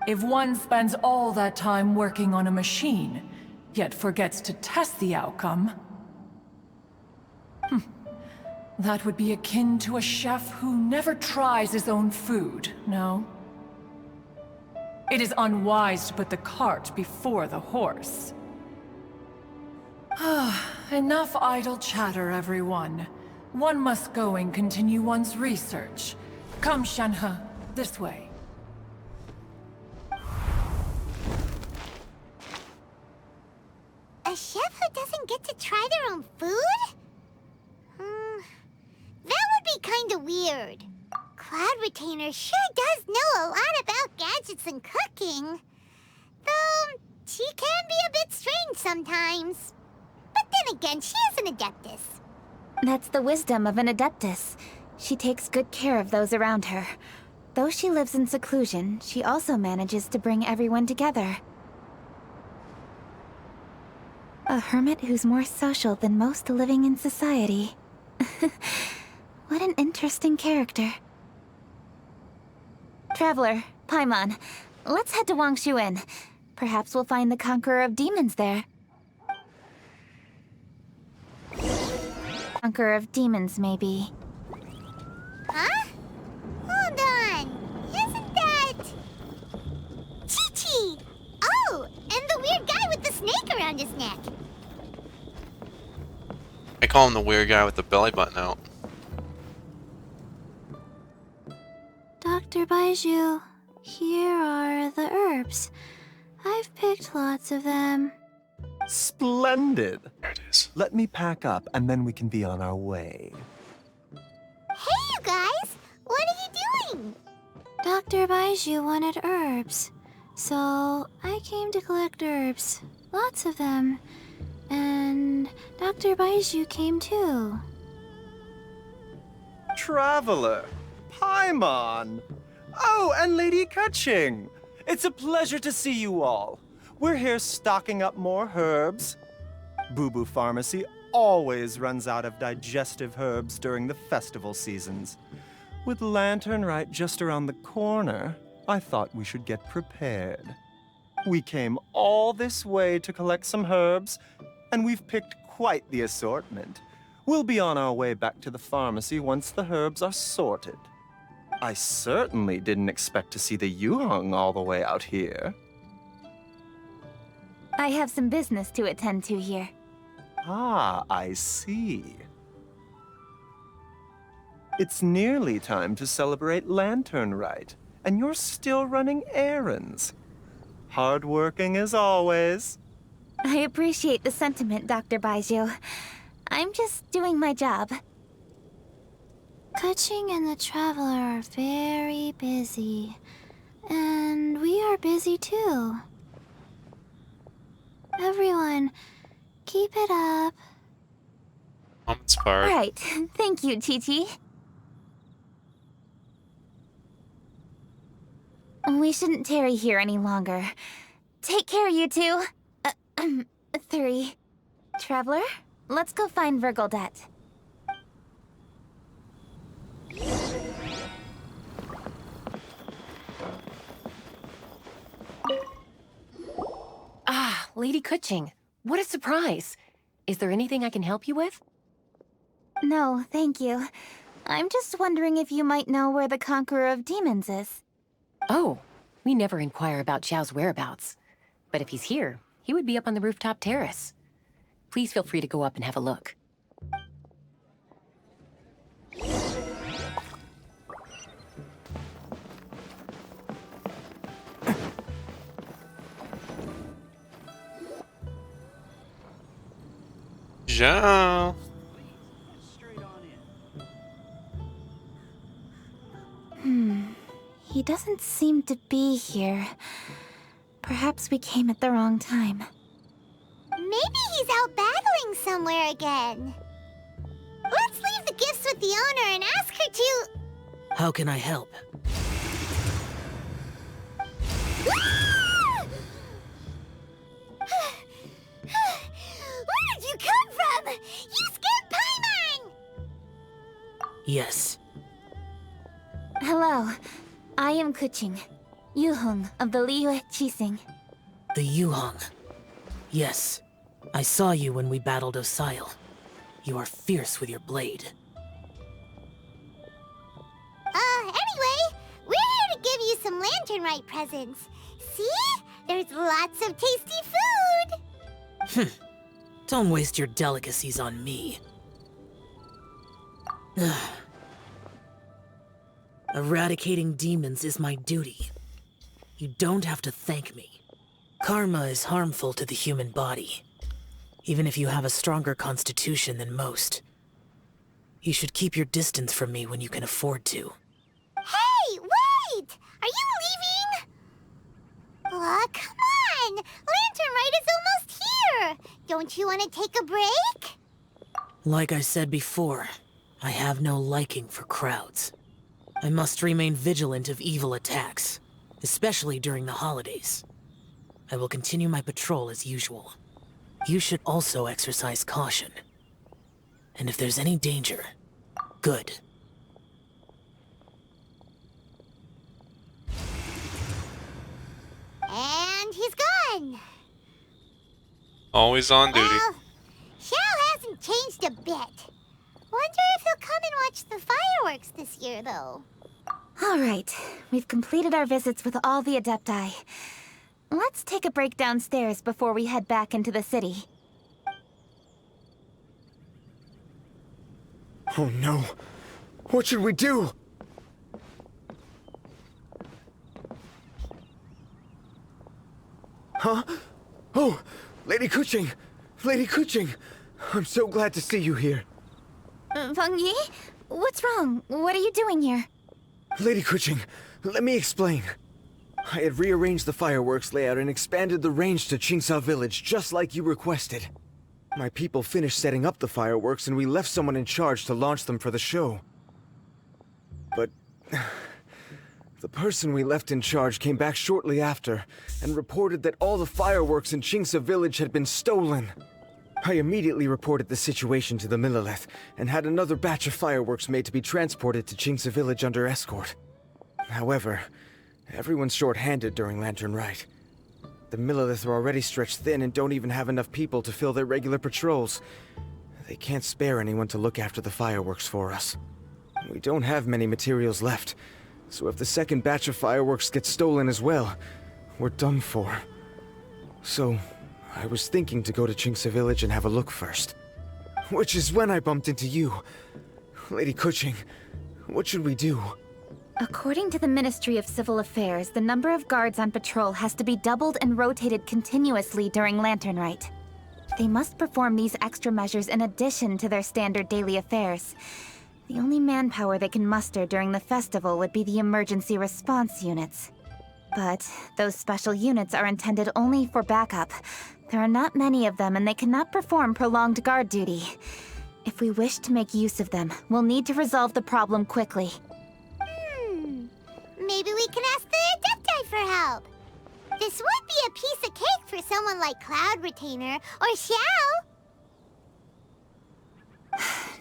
If one spends all that time working on a machine, yet forgets to test the outcome, that would be akin to a chef who never tries his own food, no? It is unwise to put the cart before the horse. Enough idle chatter, everyone. One must go and continue one's research. Come, Shenhe, this way. A chef who doesn't get to try their own food? That would be kinda weird. Cloud Retainer sure does know a lot about gadgets and cooking. Though, she can be a bit strange sometimes. But then again, she is an adeptus. That's the wisdom of an adeptus. She takes good care of those around her. Though she lives in seclusion, she also manages to bring everyone together. A hermit who's more social than most living in society. What an interesting character. Traveler, Paimon, let's head to Wangshuin. Perhaps we'll find the Conqueror of Demons there. Conqueror of Demons, maybe. Huh? Hold on. Isn't that... Chi-Chi! Oh, and the weird guy with the snake around his neck. I call him the weird guy with the belly button out. Dr. Baiju, here are the herbs. I've picked lots of them. Splendid. There it is. Let me pack up, and then we can be on our way. Hey, you guys! What are you doing? Dr. Baiju wanted herbs, so I came to collect herbs. Lots of them. And Dr. Baiju came too. Traveler, Paimon. Oh, and Lady Kaching. It's a pleasure to see you all. We're here stocking up more herbs. Boo Boo Pharmacy always runs out of digestive herbs during the festival seasons. With Lantern Rite just around the corner, I thought we should get prepared. We came all this way to collect some herbs, and we've picked quite the assortment. We'll be on our way back to the pharmacy once the herbs are sorted. I certainly didn't expect to see the Yuheng all the way out here. I have some business to attend to here. Ah, I see. It's nearly time to celebrate Lantern Rite, and you're still running errands. Hardworking as always. I appreciate the sentiment, Dr. Baiju. I'm just doing my job. Kaching and the Traveler are very busy. And we are busy too. Everyone, keep it up. I'm inspired. Right. Thank you, Chi-Chi. We shouldn't tarry here any longer. Take care, you two. 3. Traveler, let's go find Virgoldet. Ah, Lady Kutching. What a surprise. Is there anything I can help you with? No, thank you. I'm just wondering if you might know where the Conqueror of Demons is. Oh, we never inquire about Xiao's whereabouts. But if he's here, he would be up on the rooftop terrace. Please feel free to go up and have a look. Zhao. He doesn't seem to be here. Perhaps we came at the wrong time. Maybe he's out battling somewhere again. Let's leave the gifts with the owner and ask her to... How can I help? Where did you come from? You scared Paimon! Yes. Hello. I am Kuching, Yuheng of the Liyue Qixing. The Yuheng. Yes. I saw you when we battled Osile. You are fierce with your blade. Anyway, we're here to give you some Lantern Rite presents. See? There's lots of tasty food! Don't waste your delicacies on me. Eradicating demons is my duty. You don't have to thank me. Karma is harmful to the human body, even if you have a stronger constitution than most. You should keep your distance from me when you can afford to. Hey, wait! Are you leaving? Aw, come on! Lantern Rite is almost here! Don't you want to take a break? Like I said before, I have no liking for crowds. I must remain vigilant of evil attacks, especially during the holidays. I will continue my patrol as usual. You should also exercise caution. And if there's any danger, good. And he's gone. Always on duty. Well, Xiao hasn't changed a bit. Wonder if he'll come and watch the fireworks this year, though. All right, we've completed our visits with all the Adepti. Let's take a break downstairs before we head back into the city. Oh no. What should we do? Huh? Oh, Lady Kuching! Lady Kuching! I'm so glad to see you here. Feng Yi? What's wrong? What are you doing here? Lady Kuching, let me explain. I had rearranged the fireworks layout and expanded the range to Qingsa Village, just like you requested. My people finished setting up the fireworks and we left someone in charge to launch them for the show. But the person we left in charge came back shortly after and reported that all the fireworks in Qingsa Village had been stolen. I immediately reported the situation to the Millelith and had another batch of fireworks made to be transported to Qingsa Village under escort. However, everyone's short-handed during Lantern Rite. The Millelith are already stretched thin and don't even have enough people to fill their regular patrols. They can't spare anyone to look after the fireworks for us. We don't have many materials left, so if the second batch of fireworks gets stolen as well, we're done for. So, I was thinking to go to Qingsa Village and have a look first. Which is when I bumped into you. Lady Kuching, what should we do? According to the Ministry of Civil Affairs, the number of guards on patrol has to be doubled and rotated continuously during Lantern Rite. They must perform these extra measures in addition to their standard daily affairs. The only manpower they can muster during the festival would be the emergency response units. But those special units are intended only for backup. There are not many of them and they cannot perform prolonged guard duty. If we wish to make use of them, we'll need to resolve the problem quickly. Maybe we can ask the Adepti for help. This would be a piece of cake for someone like Cloud Retainer or Xiao.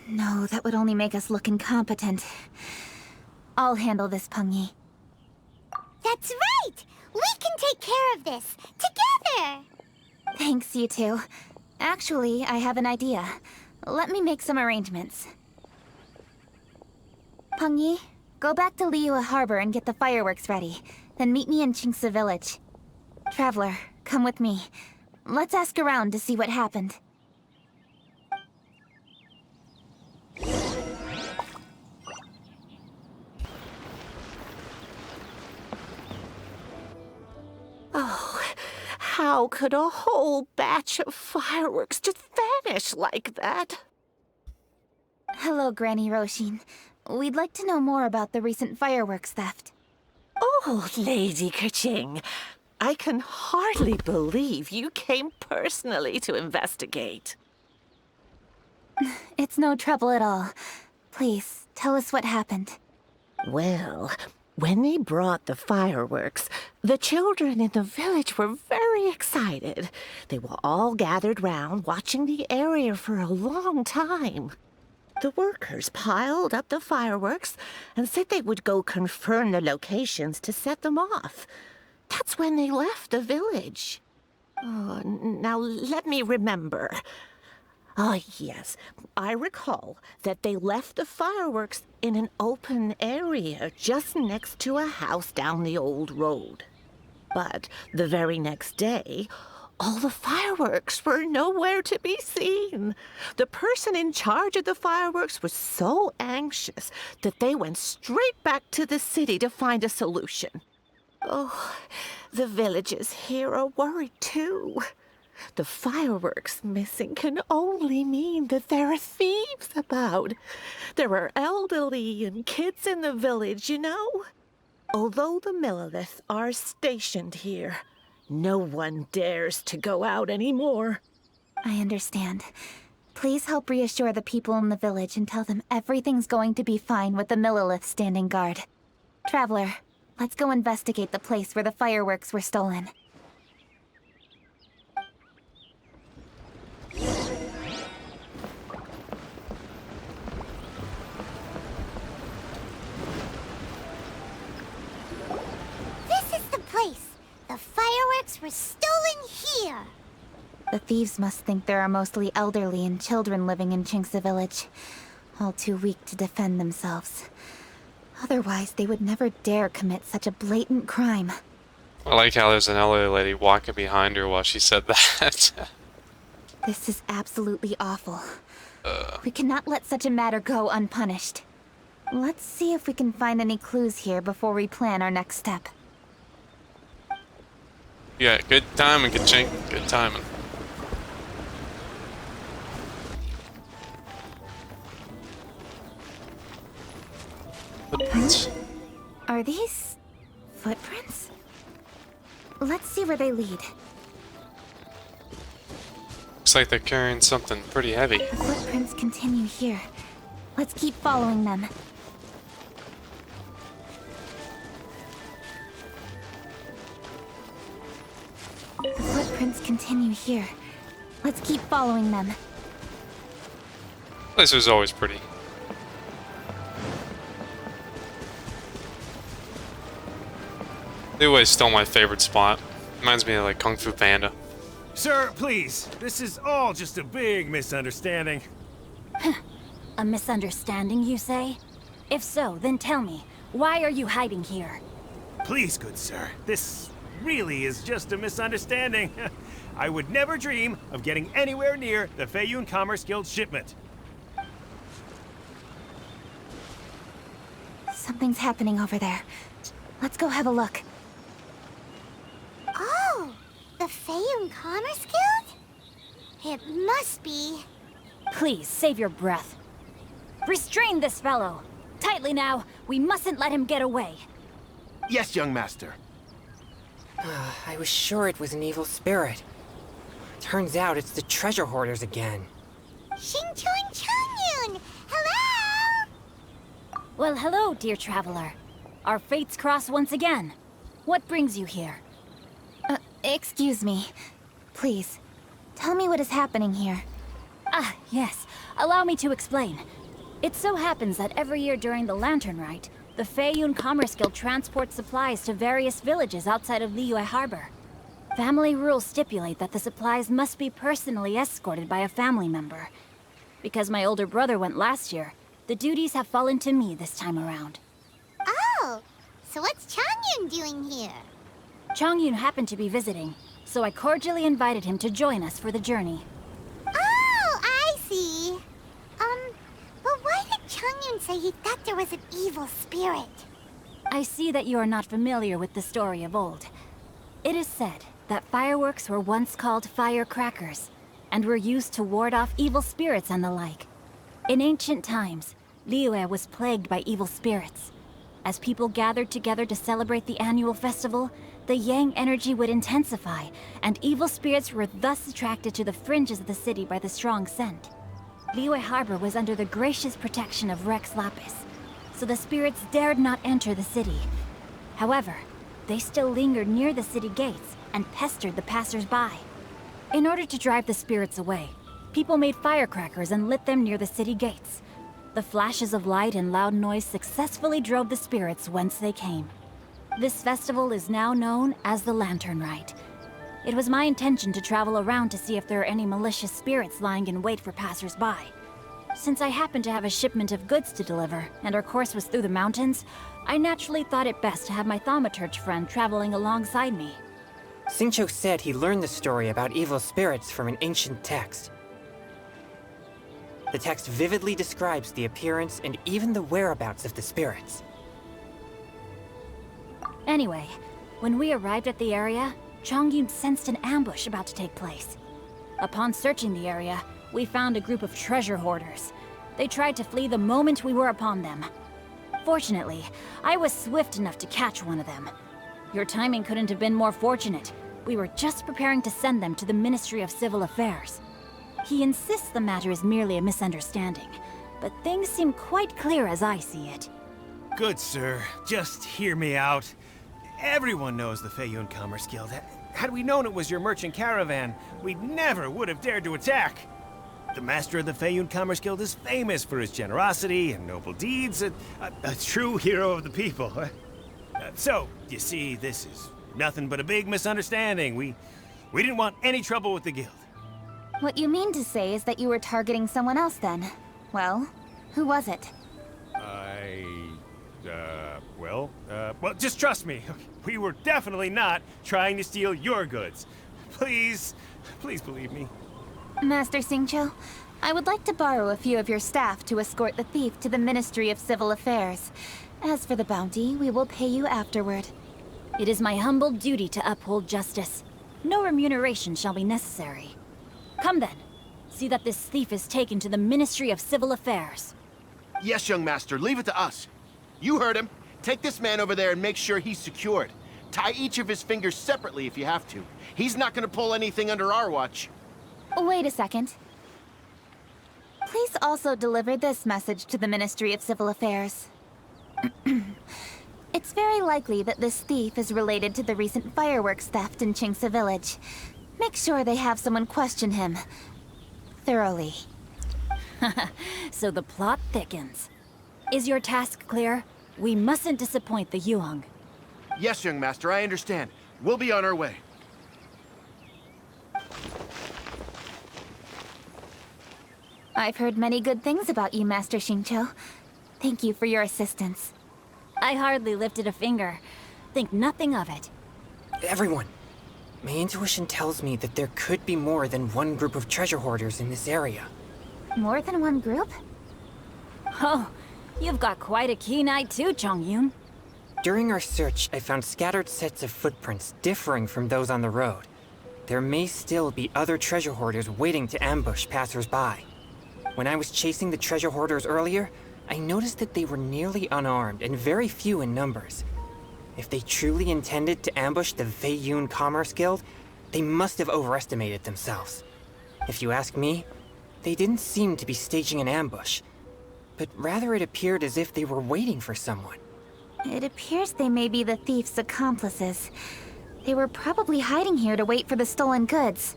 No, that would only make us look incompetent. I'll handle this, Peng Yi. That's right! We can take care of this, together! Thanks, you two. Actually, I have an idea. Let me make some arrangements. Peng Yi, go back to Liyue Harbor and get the fireworks ready. Then meet me in Qingsa Village. Traveler, come with me. Let's ask around to see what happened. Oh, how could a whole batch of fireworks just vanish like that? Hello, Granny Roshin. We'd like to know more about the recent fireworks theft. Oh, Lady Kuching, I can hardly believe you came personally to investigate. It's no trouble at all. Please, tell us what happened. Well, when they brought the fireworks, the children in the village were very excited. They were all gathered round, watching the area for a long time. The workers piled up the fireworks and said they would go confirm the locations to set them off. That's when they left the village. Oh, now let me remember. Oh, yes. I recall that they left the fireworks in an open area just next to a house down the old road. But the very next day, all the fireworks were nowhere to be seen. The person in charge of the fireworks was so anxious that they went straight back to the city to find a solution. Oh, the villagers here are worried too. The fireworks missing can only mean that there are thieves about. There are elderly and kids in the village, you know. Although the Millelith are stationed here, no one dares to go out anymore. I understand. Please help reassure the people in the village and tell them everything's going to be fine with the Millelith standing guard. Traveler, let's go investigate the place where the fireworks were stolen. This is the place. The fireworks were stolen here. The thieves must think there are mostly elderly and children living in Qingsa Village. all too weak to defend themselves. Otherwise, they would never dare commit such a blatant crime. I like how there's an elderly lady walking behind her while she said that. This is absolutely awful. We cannot let such a matter go unpunished. Let's see if we can find any clues here before we plan our next step. Yeah, good timing, Ka-ching. Good timing. Footprints. Are these footprints? Let's see where they lead. Looks like they're carrying something pretty heavy. The footprints continue here. Let's keep following them. The footprints continue here. Let's keep following them. This was always pretty. They always still my favorite spot. Reminds me of like Kung Fu Panda. Sir, please. This is all just a big misunderstanding. A misunderstanding, you say? If so, then tell me, why are you hiding here? Please, good sir. This really is just a misunderstanding. I would never dream of getting anywhere near the Feiyun Commerce Guild shipment. Something's happening over there. Let's go have a look. Oh, the Feiyun Commerce Guild? It must be. Please, save your breath. Restrain this fellow! Tightly now, we mustn't let him get away. Yes, young master. I was sure it was an evil spirit. Turns out it's the treasure hoarders again. Xingqiang Changyun! Hello! Well, hello, dear traveler. Our fates cross once again. What brings you here? Excuse me. Please, tell me what is happening here. Ah, yes. Allow me to explain. It so happens that every year during the Lantern Rite, the Feiyun Commerce Guild transports supplies to various villages outside of Liyue Harbor. Family rules stipulate that the supplies must be personally escorted by a family member. Because my older brother went last year, the duties have fallen to me this time around. Oh, so what's Changyun doing here? Changyun happened to be visiting, so I cordially invited him to join us for the journey. Oh, I see. But why did Changyun say he thought there was an evil spirit? I see that you are not familiar with the story of old. It is said that fireworks were once called firecrackers, and were used to ward off evil spirits and the like. In ancient times, Liyue was plagued by evil spirits. As people gathered together to celebrate the annual festival, the yang energy would intensify, and evil spirits were thus attracted to the fringes of the city by the strong scent. Liyue Harbor was under the gracious protection of Rex Lapis, so the spirits dared not enter the city. However, they still lingered near the city gates and pestered the passers-by. In order to drive the spirits away, people made firecrackers and lit them near the city gates. The flashes of light and loud noise successfully drove the spirits whence they came. This festival is now known as the Lantern Rite. It was my intention to travel around to see if there are any malicious spirits lying in wait for passers-by. Since I happened to have a shipment of goods to deliver, and our course was through the mountains, I naturally thought it best to have my thaumaturge friend traveling alongside me. Xingqiu said he learned the story about evil spirits from an ancient text. The text vividly describes the appearance and even the whereabouts of the spirits. Anyway, when we arrived at the area, Changyun sensed an ambush about to take place. Upon searching the area, we found a group of treasure hoarders. They tried to flee the moment we were upon them. Fortunately, I was swift enough to catch one of them. Your timing couldn't have been more fortunate. We were just preparing to send them to the Ministry of Civil Affairs. He insists the matter is merely a misunderstanding, but things seem quite clear as I see it. Good sir, just hear me out. Everyone knows the Feiyun Commerce Guild. Had we known it was your merchant caravan, we never would have dared to attack. The master of the Feiyun Commerce Guild is famous for his generosity and noble deeds, a true hero of the people. So, you see, this is nothing but a big misunderstanding. We didn't want any trouble with the guild. What you mean to say is that you were targeting someone else then? Well, Who was it? Well, just trust me. We were definitely not trying to steal your goods. Please believe me. Master Xingqiu, I would like to borrow a few of your staff to escort the thief to the Ministry of Civil Affairs. As for the bounty, we will pay you afterward. It is my humble duty to uphold justice. No remuneration shall be necessary. Come then. See that this thief is taken to the Ministry of Civil Affairs. Yes, young master, leave it to us. You heard him. Take this man over there and make sure he's secured. Tie each of his fingers separately if you have to. He's not gonna pull anything under our watch. Wait a second. Please also deliver this message to the Ministry of Civil Affairs. It's very likely that this thief is related to the recent fireworks theft in Qingce Village. Make sure they have someone question him thoroughly. So the plot thickens. Is your task clear? We mustn't disappoint the Yuang. Yes, young master, I understand. We'll be on our way. I've heard many good things about you, Master Xingqiu. Thank you for your assistance. I hardly lifted a finger. Think nothing of it. Everyone, my intuition tells me that there could be more than one group of treasure hoarders in this area. More than one group? Oh, you've got quite a keen eye too, Chongyun. During our search, I found scattered sets of footprints differing from those on the road. There may still be other treasure hoarders waiting to ambush passers-by. When I was chasing the treasure hoarders earlier, I noticed that they were nearly unarmed and very few in numbers. If they truly intended to ambush the Feiyun Commerce Guild, they must have overestimated themselves. If you ask me, they didn't seem to be staging an ambush, but rather it appeared as if they were waiting for someone. It appears they may be the thief's accomplices. They were probably hiding here to wait for the stolen goods.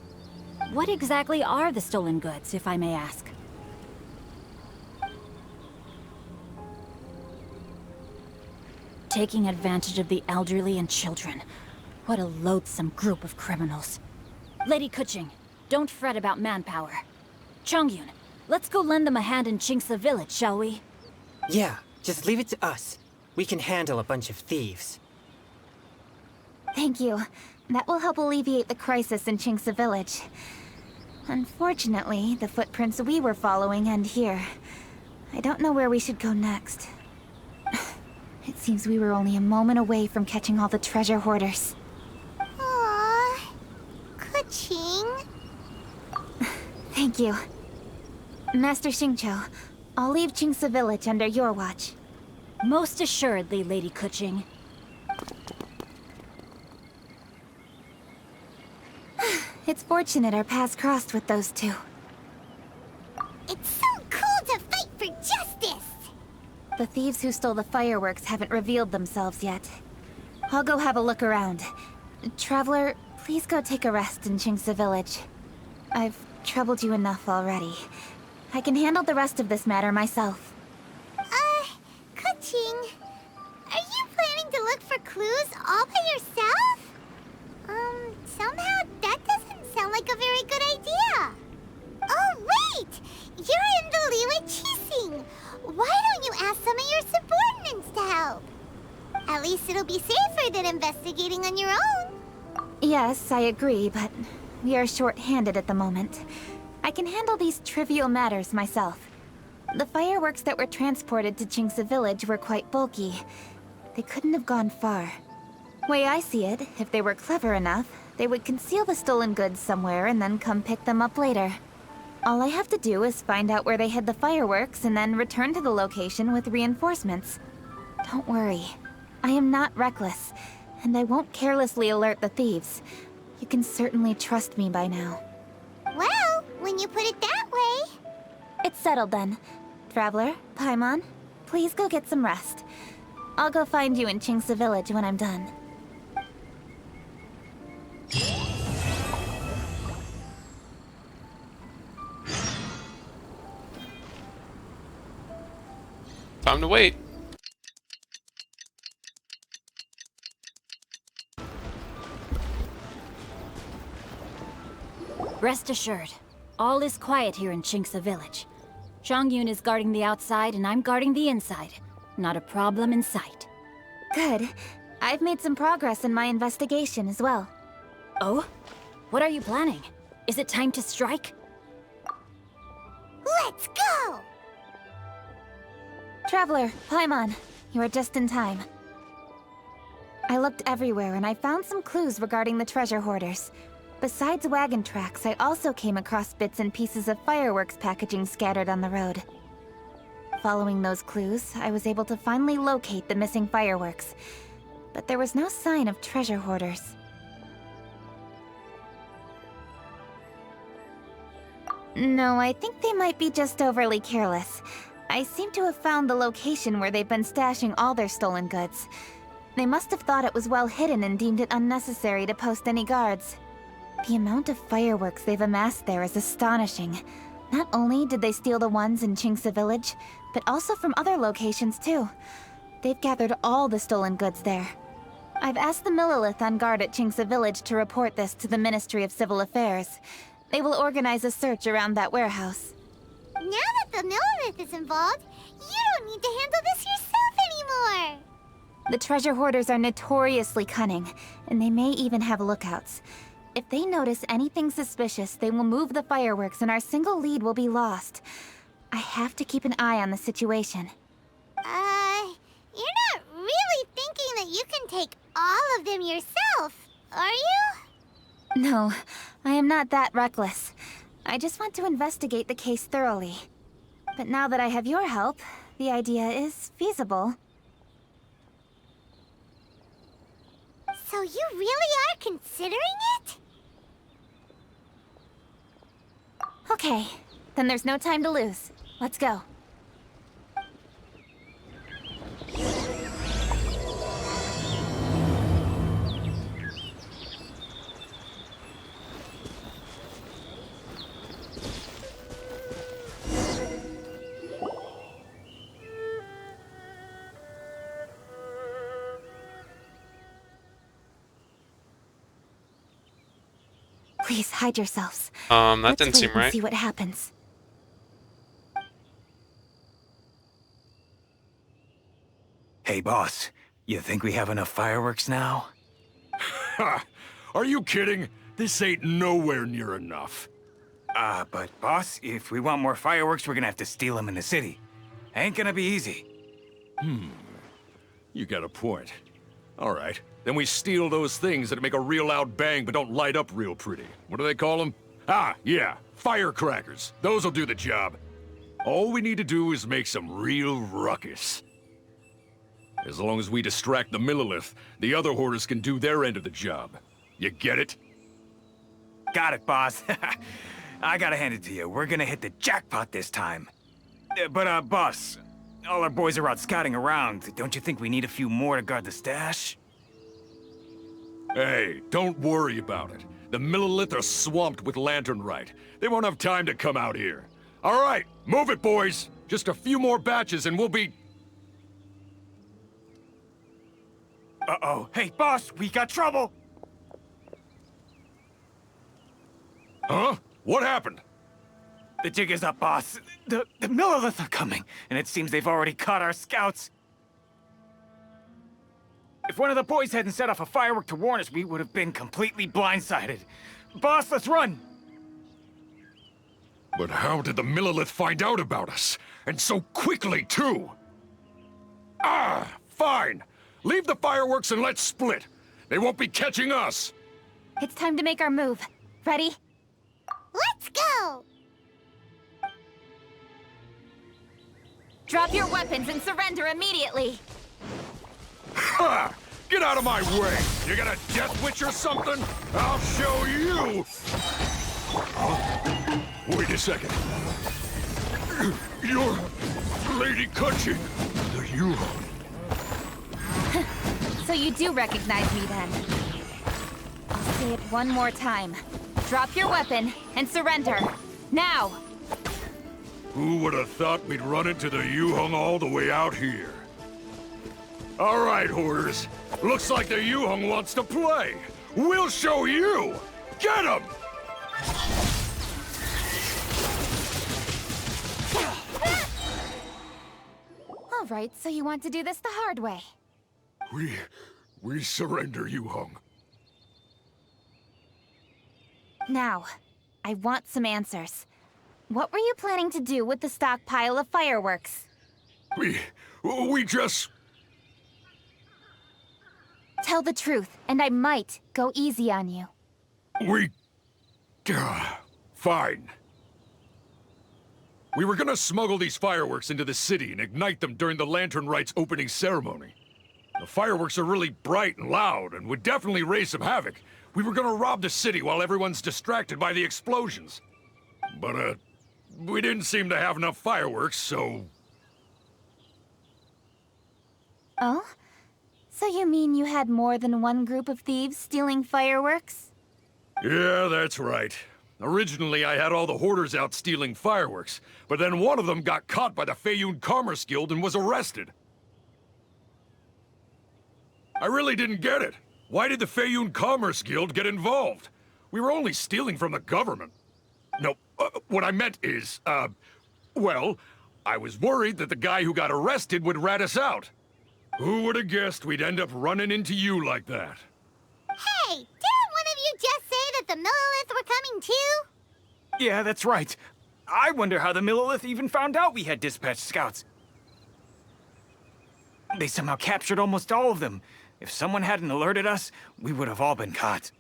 What exactly are the stolen goods, if I may ask? Taking advantage of the elderly and children. What a loathsome group of criminals. Lady Kuching, don't fret about manpower. Chongyun, let's go lend them a hand in Qingce Village, shall we? Yeah, just leave it to us. We can handle a bunch of thieves. Thank you. That will help alleviate the crisis in Qingce Village. Unfortunately, the footprints we were following end here. I don't know where we should go next. It seems we were only a moment away from catching all the treasure hoarders. Aww. Kuching. Thank you. Master Xingqiu, I'll leave Qingce Village under your watch. Most assuredly, Lady Kuching. It's fortunate our paths crossed with those two. It's so cool to fight for justice! The thieves who stole the fireworks haven't revealed themselves yet. I'll go have a look around. Traveler, please go take a rest in Qingce Village. I've troubled you enough already. I can handle the rest of this matter myself. Kuching, are you planning to look for clues all by yourself? Somehow that doesn't sound like a very good idea. Oh, wait! You're in the Liyue Qixing. Why don't you ask some of your subordinates to help? At least it'll be safer than investigating on your own. Yes, I agree, but we are short-handed at the moment. I can handle these trivial matters myself. The fireworks that were transported to Qingce Village were quite bulky. They couldn't have gone far. Way I see it, if they were clever enough, they would conceal the stolen goods somewhere and then come pick them up later. All I have to do is find out where they hid the fireworks and then return to the location with reinforcements. Don't worry. I am not reckless, and I won't carelessly alert the thieves. You can certainly trust me by now. Well, when you put it that way... It's settled then. Traveler, Paimon, please go get some rest. I'll go find you in Qingce Village when I'm done. Time to wait. Rest assured, all is quiet here in Qingce Village. Chongyun is guarding the outside and I'm guarding the inside. Not a problem in sight. Good. I've made some progress in my investigation as well. Oh? What are you planning? Is it time to strike? Let's go! Traveler, Paimon, you are just in time. I looked everywhere and I found some clues regarding the treasure hoarders. Besides wagon tracks, I also came across bits and pieces of fireworks packaging scattered on the road. Following those clues, I was able to finally locate the missing fireworks. But there was no sign of treasure hoarders. No, I think they might be just overly careless. I seem to have found the location where they've been stashing all their stolen goods. They must have thought it was well hidden and deemed it unnecessary to post any guards. The amount of fireworks they've amassed there is astonishing. Not only did they steal the ones in Chingsa village, but also from other locations too. They've gathered all the stolen goods there. I've asked the Millilith on guard at Chingsa village to report this to the Ministry of Civil Affairs. They will organize a search around that warehouse. Now that the Millilith is involved, you don't need to handle this yourself anymore! The treasure hoarders are notoriously cunning, and they may even have lookouts. If they notice anything suspicious, they will move the fireworks and our single lead will be lost. I have to keep an eye on the situation. You're not really thinking that you can take all of them yourself, are you? No, I am not that reckless. I just want to investigate the case thoroughly. But now that I have your help, the idea is feasible. So you really are considering it? Okay, then there's no time to lose. Let's go. Please hide yourselves. That Let's didn't wait seem and right. see what happens. Hey, boss. You think we have enough fireworks now? Ha! Are you kidding? This ain't nowhere near enough. But boss, if we want more fireworks, we're gonna have to steal them in the city. Ain't gonna be easy. You got a point. All right, then we steal those things that make a real loud bang but don't light up real pretty. What do they call them? Ah, yeah, firecrackers. Those'll do the job. All we need to do is make some real ruckus. As long as we distract the Millilith, the other hoarders can do their end of the job. You get it? Got it, boss. I gotta hand it to you. We're gonna hit the jackpot this time. But, boss, all our boys are out scouting around. Don't you think we need a few more to guard the stash? Hey, don't worry about it. The Millilith are swamped with Lantern Rite. They won't have time to come out here. All right, move it, boys. Just a few more batches and we'll be... Uh-oh. Hey, boss, we got trouble! Huh? What happened? The jig is up, boss. The Millilith are coming, and it seems they've already caught our scouts. If one of the boys hadn't set off a firework to warn us, we would have been completely blindsided. Boss, let's run! But how did the Millilith find out about us? And so quickly, too? Ah, fine. Leave the fireworks and let's split. They won't be catching us. It's time to make our move. Ready? Let's go! Drop your weapons and surrender immediately! Ha! Get out of my way! You got a death witch or something? I'll show you! Huh? Wait a second. You're Lady Cutching. The Yuhong. So you do recognize me then. I'll say it one more time. Drop your weapon and surrender. Now! Who would have thought we'd run into the Yuhong all the way out here? All right, hoarders. Looks like the Yuhong wants to play. We'll show you! Get him! Right, so you want to do this the hard way. We surrender, Yu-Hung. Now, I want some answers. What were you planning to do with the stockpile of fireworks? We just... Tell the truth, and I might go easy on you. Fine. We were gonna smuggle these fireworks into the city and ignite them during the Lantern Rite's opening ceremony. The fireworks are really bright and loud and would definitely raise some havoc. We were gonna rob the city while everyone's distracted by the explosions. But, we didn't seem to have enough fireworks, so... Oh? So you mean you had more than one group of thieves stealing fireworks? Yeah, that's right. Originally, I had all the hoarders out stealing fireworks, but then one of them got caught by the Feiyun Commerce Guild and was arrested. I really didn't get it. Why did the Feiyun Commerce Guild get involved? We were only stealing from the government. No, what I meant is, well, I was worried that the guy who got arrested would rat us out. Who would have guessed we'd end up running into you like that? Hey, didn't one of you just say that the Millilith were coming too? Yeah, that's right. I wonder how the Millilith even found out we had dispatched scouts. They somehow captured almost all of them. If someone hadn't alerted us, we would have all been caught.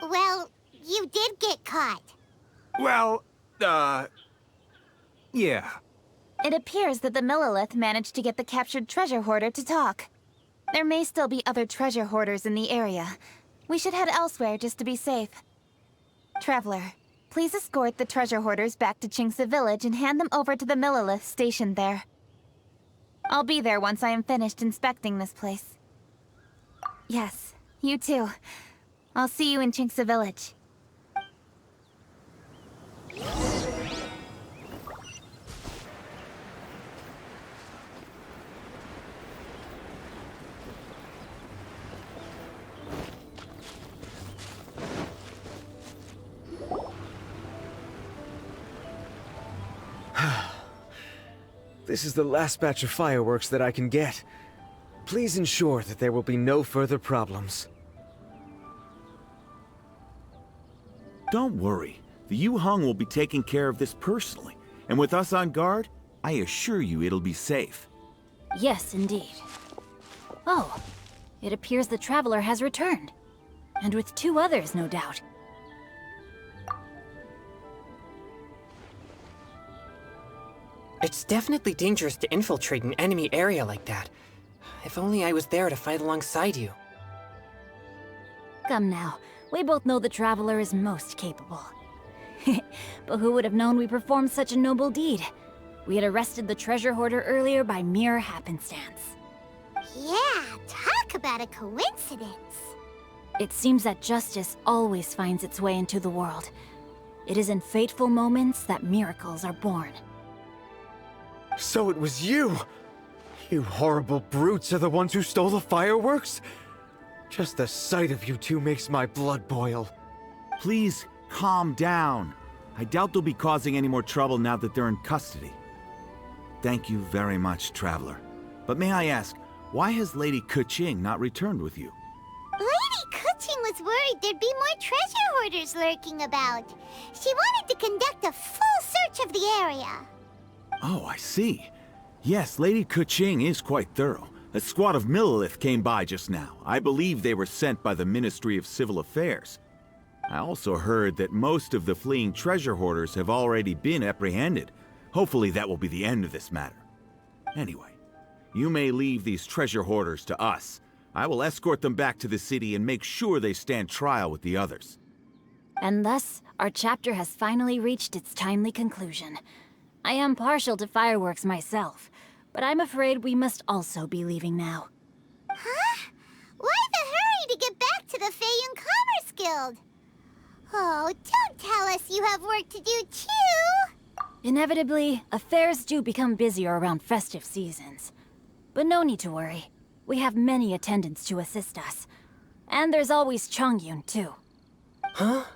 Well, you did get caught. Well, yeah. It appears that the Millilith managed to get the captured treasure hoarder to talk. There may still be other treasure hoarders in the area. We should head elsewhere just to be safe. Traveler, please escort the treasure hoarders back to Qingce Village and hand them over to the Millilith stationed there. I'll be there once I am finished inspecting this place. Yes, you too. I'll see you in Qingce Village. This is the last batch of fireworks that I can get. Please ensure that there will be no further problems. Don't worry. The Yu-Hung will be taking care of this personally. And with us on guard, I assure you it'll be safe. Yes, indeed. Oh, it appears the Traveler has returned. And with 2 others, no doubt. It's definitely dangerous to infiltrate an enemy area like that. If only I was there to fight alongside you. Come now, we both know the Traveler is most capable. But who would have known we performed such a noble deed? We had arrested the treasure hoarder earlier by mere happenstance. Yeah, talk about a coincidence. It seems that justice always finds its way into the world. It is in fateful moments that miracles are born. So it was you! You horrible brutes are the ones who stole the fireworks? Just the sight of you two makes my blood boil. Please, calm down. I doubt they'll be causing any more trouble now that they're in custody. Thank you very much, Traveler. But may I ask, why has Lady Keqing not returned with you? Lady Keqing was worried there'd be more treasure hoarders lurking about. She wanted to conduct a full search of the area. Oh, I see. Yes, Lady Keqing is quite thorough. A squad of Millilith came by just now. I believe they were sent by the Ministry of Civil Affairs. I also heard that most of the fleeing treasure hoarders have already been apprehended. Hopefully that will be the end of this matter. Anyway, you may leave these treasure hoarders to us. I will escort them back to the city and make sure they stand trial with the others. And thus, our chapter has finally reached its timely conclusion. I am partial to fireworks myself, but I'm afraid we must also be leaving now. Huh? Why the hurry to get back to the Feiyun Commerce Guild? Oh, don't tell us you have work to do too! Inevitably, affairs do become busier around festive seasons. But no need to worry. We have many attendants to assist us. And there's always Chongyun, too. Huh?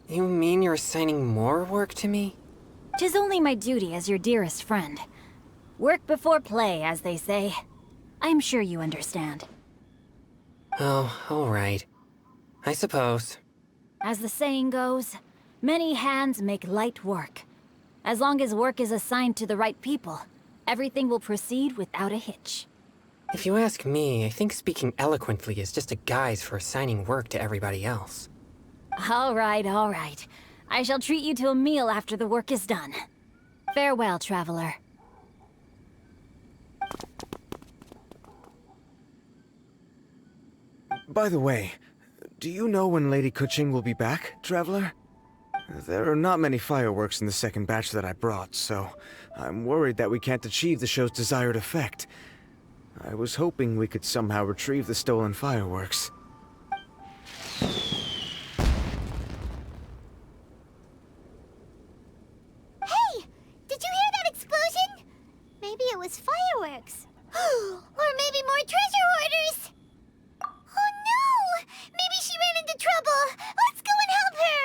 You mean you're assigning more work to me? 'Tis only my duty as your dearest friend. Work before play, as they say. I'm sure you understand. Oh, all right. I suppose. As the saying goes, many hands make light work. As long as work is assigned to the right people, everything will proceed without a hitch. If you ask me, I think speaking eloquently is just a guise for assigning work to everybody else. All right, all right. I shall treat you to a meal after the work is done. Farewell, traveler. By the way, do you know when Lady Kuching will be back, Traveler? There are not many fireworks in the second batch that I brought, so I'm worried that we can't achieve the show's desired effect. I was hoping we could somehow retrieve the stolen fireworks. Hey! Did you hear that explosion? Maybe it was fireworks. Or maybe more treasure hoarders! Oh no! Maybe she ran into trouble! Let's go and help her!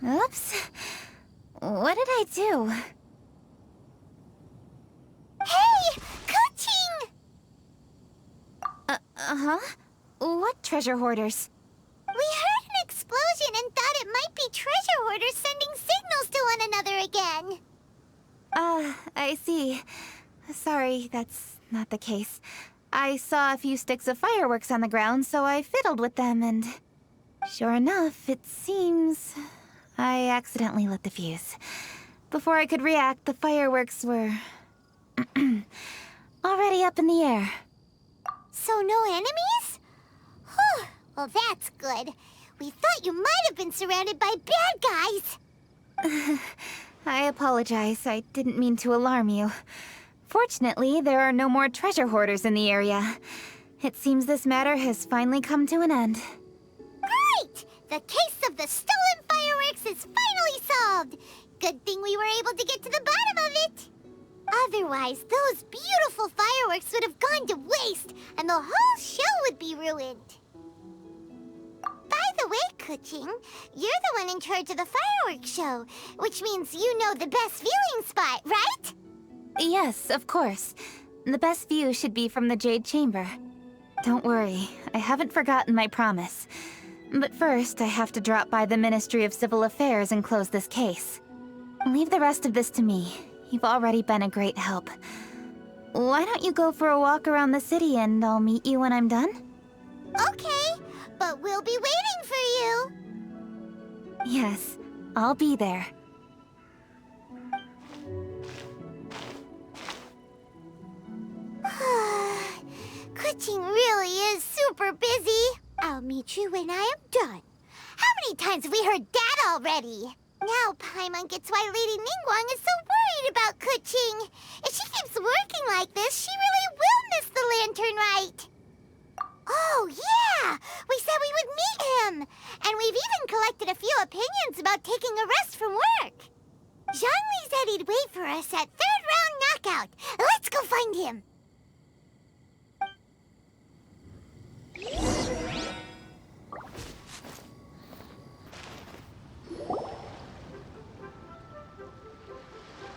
Oops. What did I do? Hey! Kuching! Uh-huh? What treasure hoarders? We heard an explosion and thought it might be treasure hoarders sending signals to one another again. I see. Sorry, that's not the case. I saw a few sticks of fireworks on the ground, so I fiddled with them, and... Sure enough, it seems... I accidentally lit the fuse. Before I could react, the fireworks were... already up in the air. So no enemies? Whew. Well, that's good. We thought you might have been surrounded by bad guys. I apologize. I didn't mean to alarm you. Fortunately, there are no more treasure hoarders in the area. It seems this matter has finally come to an end. Great! The case of the stolen fireworks is finally solved. Good thing we were able to get to the bottom of it. Otherwise, those beautiful fireworks would have gone to waste, and the whole show would be ruined. By the way, Kuching, you're the one in charge of the fireworks show, which means you know the best viewing spot, right? Yes, of course. The best view should be from the Jade Chamber. Don't worry, I haven't forgotten my promise. But first, I have to drop by the Ministry of Civil Affairs and close this case. Leave the rest of this to me. You've already been a great help. Why don't you go for a walk around the city and I'll meet you when I'm done? Okay, but we'll be waiting for you. Yes, I'll be there. Kuching really is super busy. I'll meet you when I am done. How many times have we heard that already? Now Paimon gets why Lady Ningguang is so worried about Kuching. If she keeps working like this, she really will miss the Lantern Rite. Oh, yeah! We said we would meet him! And we've even collected a few opinions about taking a rest from work. Zhongli said he'd wait for us at 3rd round knockout. Let's go find him!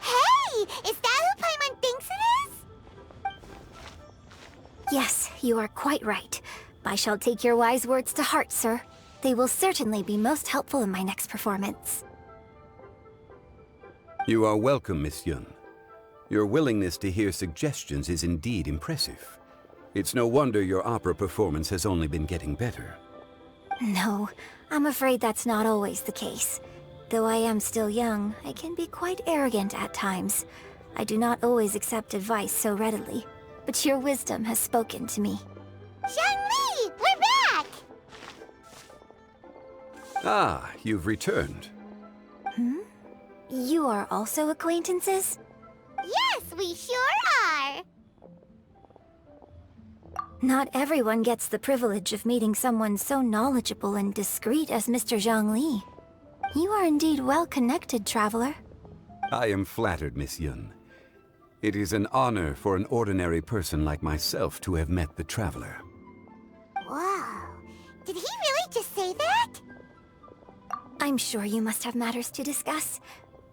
Hey! Is that who Paimon thinks it is? Yes, you are quite right. I shall take your wise words to heart, sir. They will certainly be most helpful in my next performance. You are welcome, Miss Yun. Your willingness to hear suggestions is indeed impressive. It's no wonder your opera performance has only been getting better. No, I'm afraid that's not always the case. Though I am still young, I can be quite arrogant at times. I do not always accept advice so readily, but your wisdom has spoken to me. Zhongli! We're back! Ah, you've returned. You are also acquaintances? Yes, we sure are! Not everyone gets the privilege of meeting someone so knowledgeable and discreet as Mr. Zhongli. You are indeed well connected, traveler. I am flattered, Miss Yun. It is an honor for an ordinary person like myself to have met the Traveler. Wow. Did he really just say that? I'm sure you must have matters to discuss.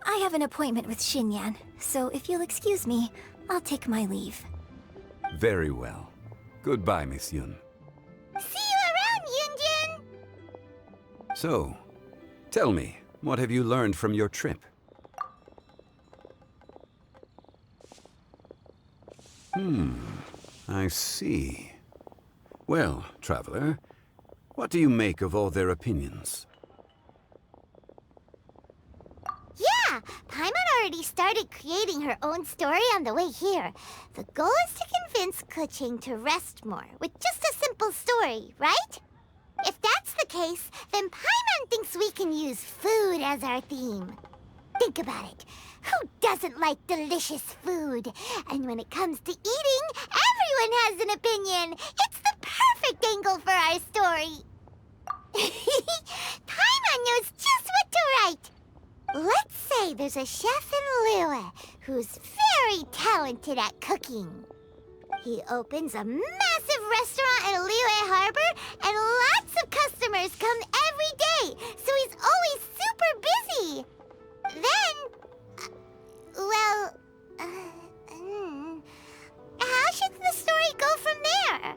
I have an appointment with Xinyan, so if you'll excuse me, I'll take my leave. Very well. Goodbye, Miss Yun. See you around, Yunjin! So, tell me, what have you learned from your trip? I see. Well, Traveler, what do you make of all their opinions? Yeah, Paimon already started creating her own story on the way here. The goal is to convince Keqing to rest more with just a simple story, right? If that's the case, then Paimon thinks we can use food as our theme. Think about it. Who doesn't like delicious food? And when it comes to eating, everyone has an opinion. It's the perfect angle for our story. Paimon knows just what to write. Let's say there's a chef in Liyue who's very talented at cooking. He opens a massive restaurant in Liyue Harbor, and lots of customers come every day, so he's always super busy. Then, how should the story go from there?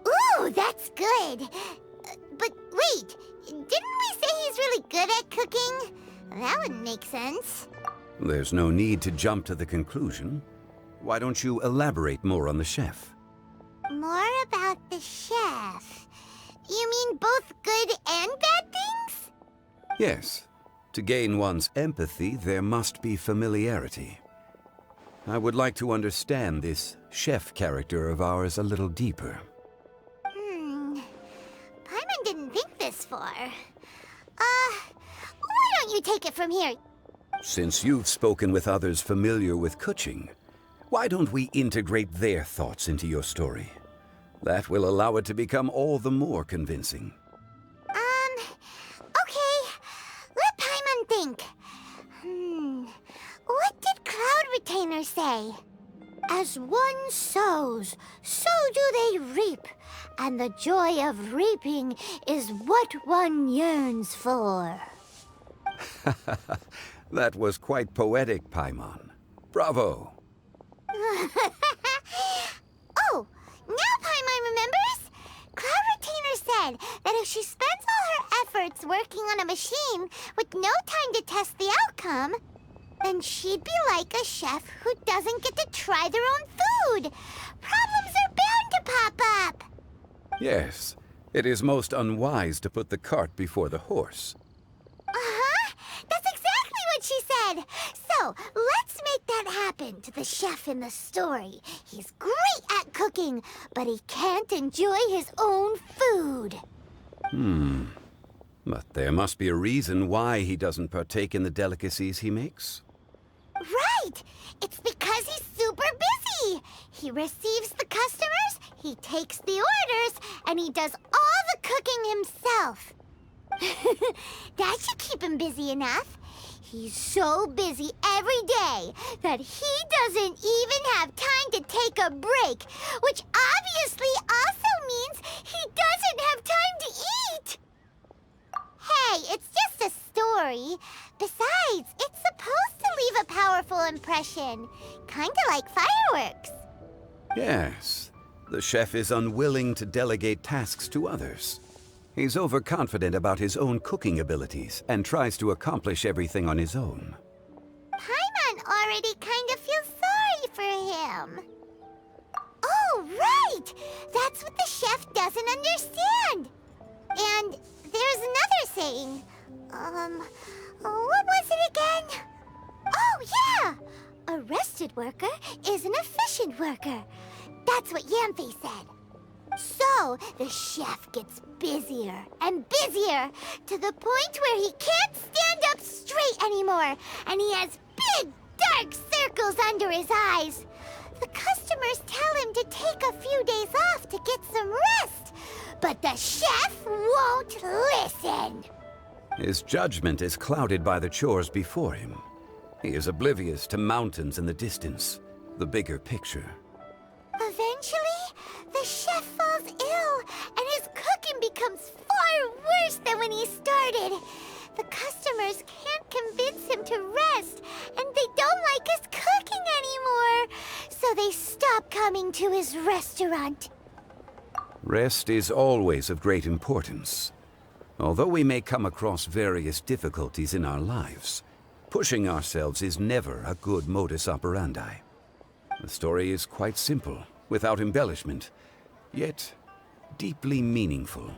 Ooh, that's good. But wait, didn't we say he's really good at cooking? That wouldn't make sense. There's no need to jump to the conclusion. Why don't you elaborate more on the chef? More about the chef. You mean both good and bad things? Yes. To gain one's empathy, there must be familiarity. I would like to understand this chef character of ours a little deeper. Paimon didn't think this far. Why don't you take it from here? Since you've spoken with others familiar with Keqing, why don't we integrate their thoughts into your story? That will allow it to become all the more convincing. Okay. Let Paimon think. What did Cloud Retainer say? As one sows, so do they reap. And the joy of reaping is what one yearns for. That was quite poetic, Paimon. Bravo! Oh, now Paimon remembers? Cloud Retainer said that if she spends all her efforts working on a machine with no time to test the outcome, then she'd be like a chef who doesn't get to try their own food. Problems are bound to pop up. Yes, it is most unwise to put the cart before the horse. That's exactly what she said. So, let's make that happen to the chef in the story. He's great at cooking, but he can't enjoy his own food. But there must be a reason why he doesn't partake in the delicacies he makes. Right! It's because he's super busy. He receives the customers, he takes the orders, and he does all the cooking himself. That should keep him busy enough. He's so busy every day that he doesn't even have time to take a break, which obviously also means he doesn't have time to eat. Hey, it's just a story. Besides, it's supposed to leave a powerful impression. Kinda like fireworks. Yes, the chef is unwilling to delegate tasks to others. He's overconfident about his own cooking abilities and tries to accomplish everything on his own. Paimon already kind of feels sorry for him. Oh, right! That's what the chef doesn't understand. And there's another saying. What was it again? Oh, yeah! A rested worker is an efficient worker. That's what Yanfei said. So, the chef gets busier and busier to the point where he can't stand up straight anymore, and he has big, dark circles under his eyes. The customers tell him to take a few days off to get some rest, but the chef won't listen. His judgment is clouded by the chores before him. He is oblivious to mountains in the distance, the bigger picture. Eventually, the chef falls ill, and his cooking becomes far worse than when he started. The customers can't convince him to rest, and they don't like his cooking anymore, so they stop coming to his restaurant. Rest is always of great importance. Although we may come across various difficulties in our lives, pushing ourselves is never a good modus operandi. The story is quite simple, without embellishment, yet deeply meaningful.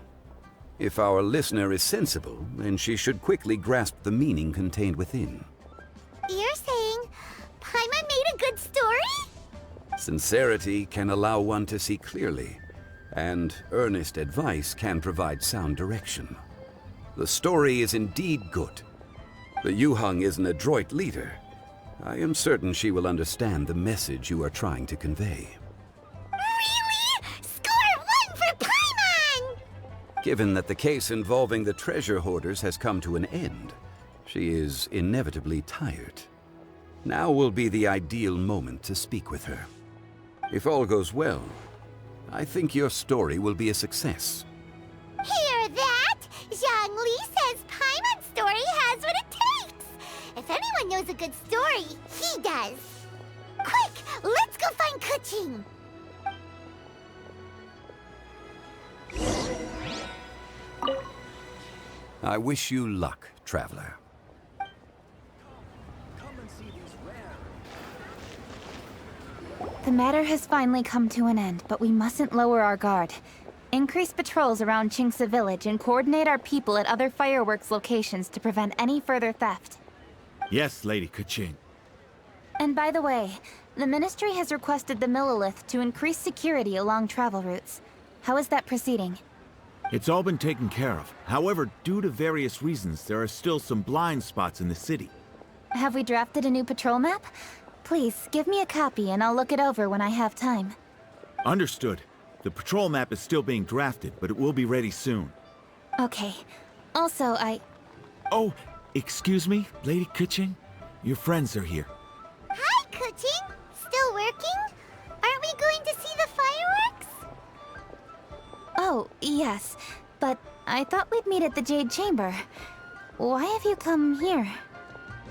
If our listener is sensible, then she should quickly grasp the meaning contained within. You're saying Paimon made a good story? Sincerity can allow one to see clearly, and earnest advice can provide sound direction. The story is indeed good. The Yuheng is an adroit leader. I am certain she will understand the message you are trying to convey. Really? Score 1 for Paimon! Given that the case involving the treasure hoarders has come to an end, she is inevitably tired. Now will be the ideal moment to speak with her. If all goes well, I think your story will be a success. Hear that? Zhang Li says Paimon's story has what it takes. If anyone knows a good story, he does. Quick, let's go find Kuching. I wish you luck, traveler. The matter has finally come to an end, but we mustn't lower our guard. Increase patrols around Qingce Village and coordinate our people at other fireworks locations to prevent any further theft. Yes, Lady Kuching. And by the way, the Ministry has requested the Millilith to increase security along travel routes. How is that proceeding? It's all been taken care of. However, due to various reasons, there are still some blind spots in the city. Have we drafted a new patrol map? Please, give me a copy and I'll look it over when I have time. Understood. The patrol map is still being drafted, but it will be ready soon. Okay. Also, Oh, excuse me, Lady Kuching? Your friends are here. Hi, Kuching. Still working? Aren't we going to see the fireworks? Oh, yes. But I thought we'd meet at the Jade Chamber. Why have you come here?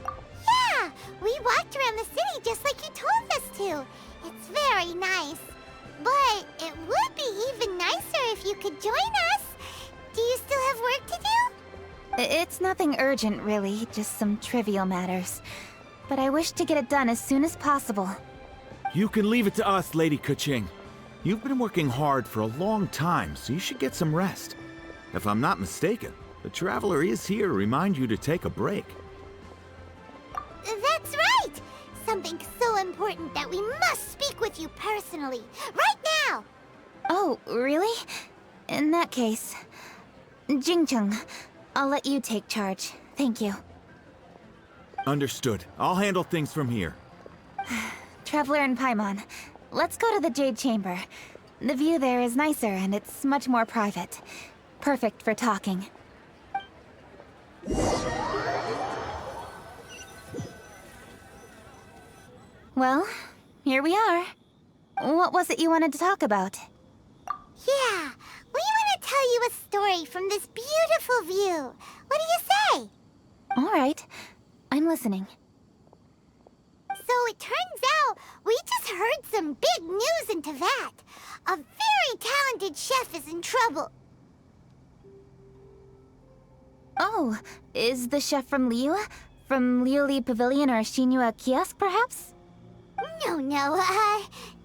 Yeah, we walked around the city just like you told us to. It's very nice. But it would be even nicer if you could join us. Do you still have work to do? It's nothing urgent, really. Just some trivial matters. But I wish to get it done as soon as possible. You can leave it to us, Lady Kuching. You've been working hard for a long time, so you should get some rest. If I'm not mistaken, the Traveler is here to remind you to take a break. That's right! Something so important that we must speak with you personally, right now! Oh, really? In that case... Jingcheng, I'll let you take charge. Thank you. Understood. I'll handle things from here. Traveler and Paimon, let's go to the Jade Chamber. The view there is nicer and it's much more private. Perfect for talking. Well, here we are. What was it you wanted to talk about? Yeah, we want to tell you a story from this beautiful view. What do you say? All right, I'm listening. So it turns out we just heard some big news in Teyvat. A very talented chef is in trouble. Oh, is the chef from Liyue? From Liuli Pavilion or Shinua Kiosk, perhaps? No,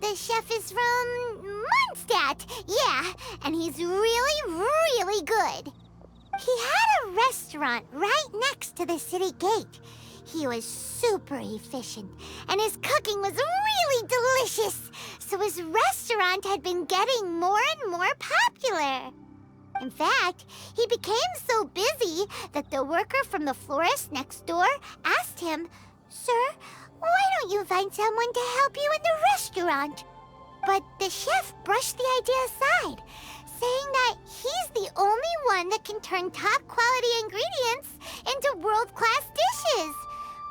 the chef is from Mondstadt. Yeah, and he's really good. He had a restaurant right next to the city gate. He was super efficient, and his cooking was really delicious, so his restaurant had been getting more and more popular. In fact, he became so busy that the worker from the florist next door asked him, "Sir, why don't you find someone to help you in the restaurant?" But the chef brushed the idea aside, saying that he's the only one that can turn top-quality ingredients into world-class dishes.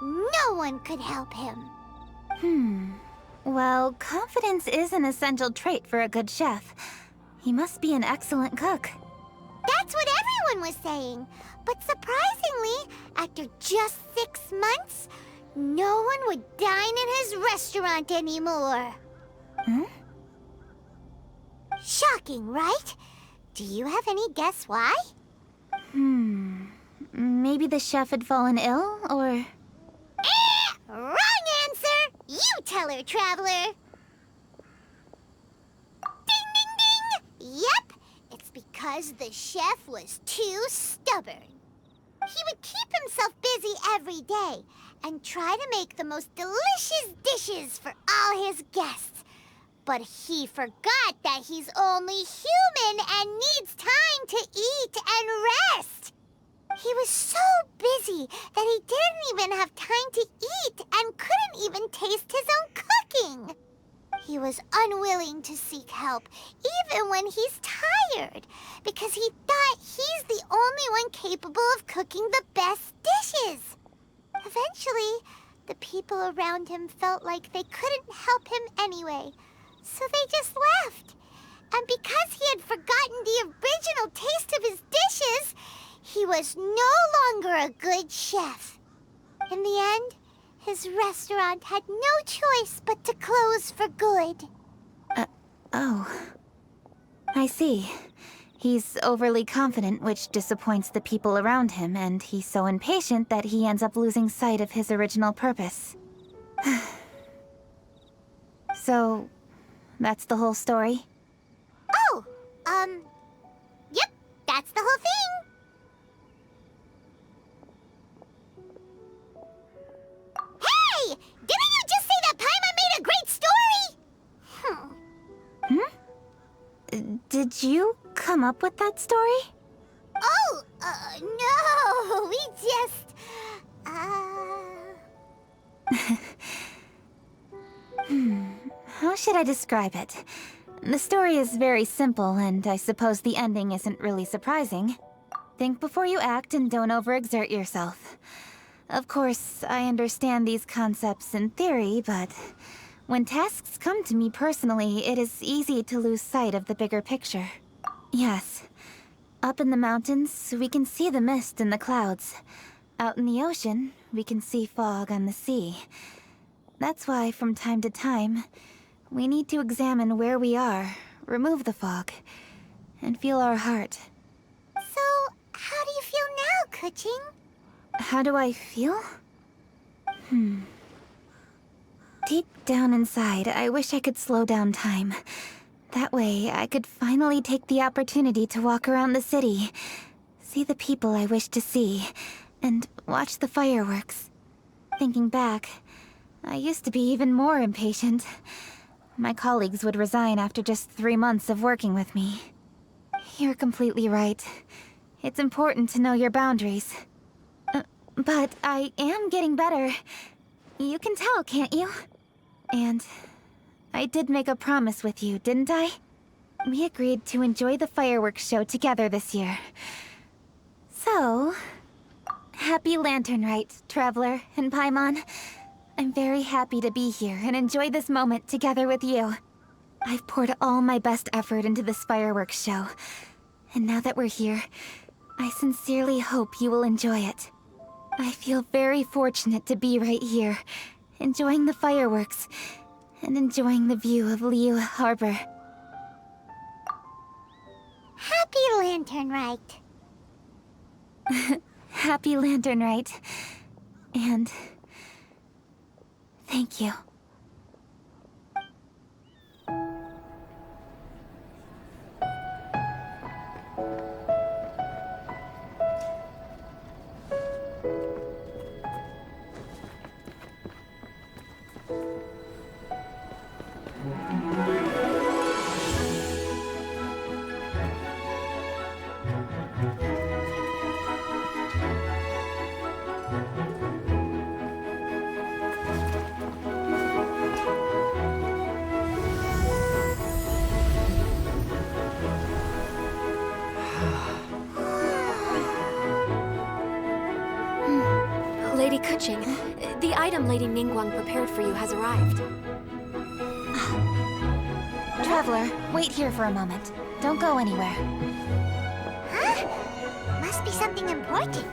No one could help him. Well, confidence is an essential trait for a good chef. He must be an excellent cook. That's what everyone was saying. But surprisingly, after just 6 months, no one would dine in his restaurant anymore. Hmm? Shocking, right? Do you have any guess why? Maybe the chef had fallen ill, or... Wrong answer! You tell her, Traveler! Ding, ding, ding! Yep, it's because the chef was too stubborn. He would keep himself busy every day and try to make the most delicious dishes for all his guests. But he forgot that he's only human and needs time to eat and rest. He was so busy that he didn't even have time to eat and couldn't even taste his own cooking. He was unwilling to seek help, even when he's tired, because he thought he's the only one capable of cooking the best dishes. Eventually, the people around him felt like they couldn't help him anyway, so they just left. And because he had forgotten the original taste of his dishes, he was no longer a good chef. In the end, his restaurant had no choice but to close for good. Oh. I see. He's overly confident, which disappoints the people around him, and he's so impatient that he ends up losing sight of his original purpose. So, that's the whole story? Oh, yep, that's the whole thing. Hey! Didn't you just say that Paimon made a great story? Did you come up with that story? Oh, no, we just, How should I describe it? The story is very simple, and I suppose the ending isn't really surprising. Think before you act and don't overexert yourself. Of course, I understand these concepts in theory, but when tasks come to me personally, it is easy to lose sight of the bigger picture. Yes. Up in the mountains, we can see the mist in the clouds. Out in the ocean, we can see fog on the sea. That's why, from time to time, we need to examine where we are, remove the fog, and feel our heart. So, how do you feel now, Kuching? How do I feel? Deep down inside, I wish I could slow down time. That way, I could finally take the opportunity to walk around the city, see the people I wish to see, and watch the fireworks. Thinking back, I used to be even more impatient. My colleagues would resign after just 3 months of working with me. You're completely right. It's important to know your boundaries. But I am getting better. You can tell, can't you? And I did make a promise with you, didn't I? We agreed to enjoy the fireworks show together this year. So, happy Lantern Rite, Traveler and Paimon. I'm very happy to be here and enjoy this moment together with you. I've poured all my best effort into this fireworks show. And now that we're here, I sincerely hope you will enjoy it. I feel very fortunate to be right here, enjoying the fireworks, and enjoying the view of Liyue Harbor. Happy Lantern Rite. Happy Lantern Rite. And thank you. Lady Kuching, the item Lady Ningguang prepared for you has arrived. Traveler, wait here for a moment. Don't go anywhere. Huh? Must be something important.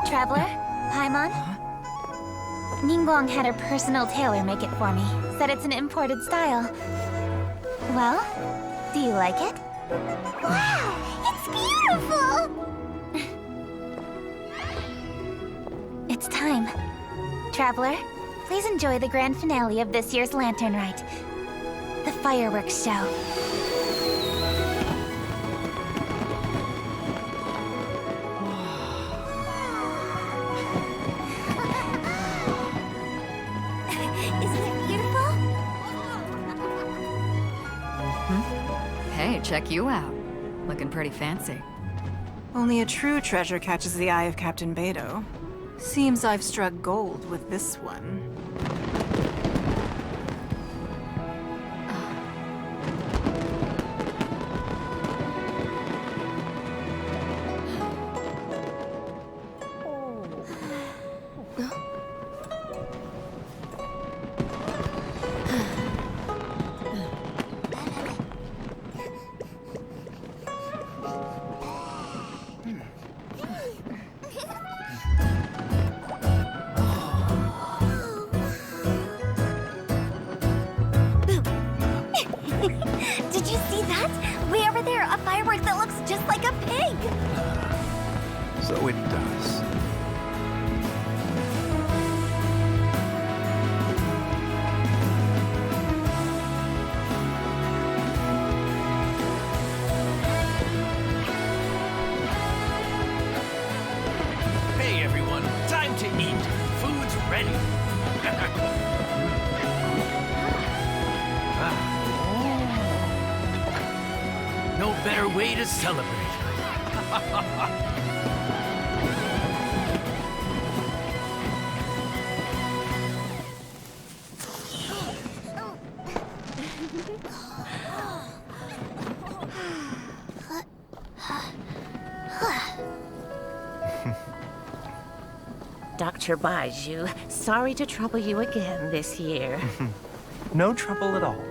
Traveler? Paimon? Ningguang had her personal tailor make it for me. Said it's an imported style. Well, do you like it? Wow, it's beautiful! It's time. Traveler, please enjoy the grand finale of this year's Lantern Rite. The fireworks show. Hey, check you out. Looking pretty fancy. Only a true treasure catches the eye of Captain Beidou. Seems I've struck gold with this one. Did you see that? Way over there, a firework that looks just like a pig! So it does. Hey everyone, time to eat. Food's ready. No better way to celebrate. Dr. Baiju, sorry to trouble you again this year. No trouble at all.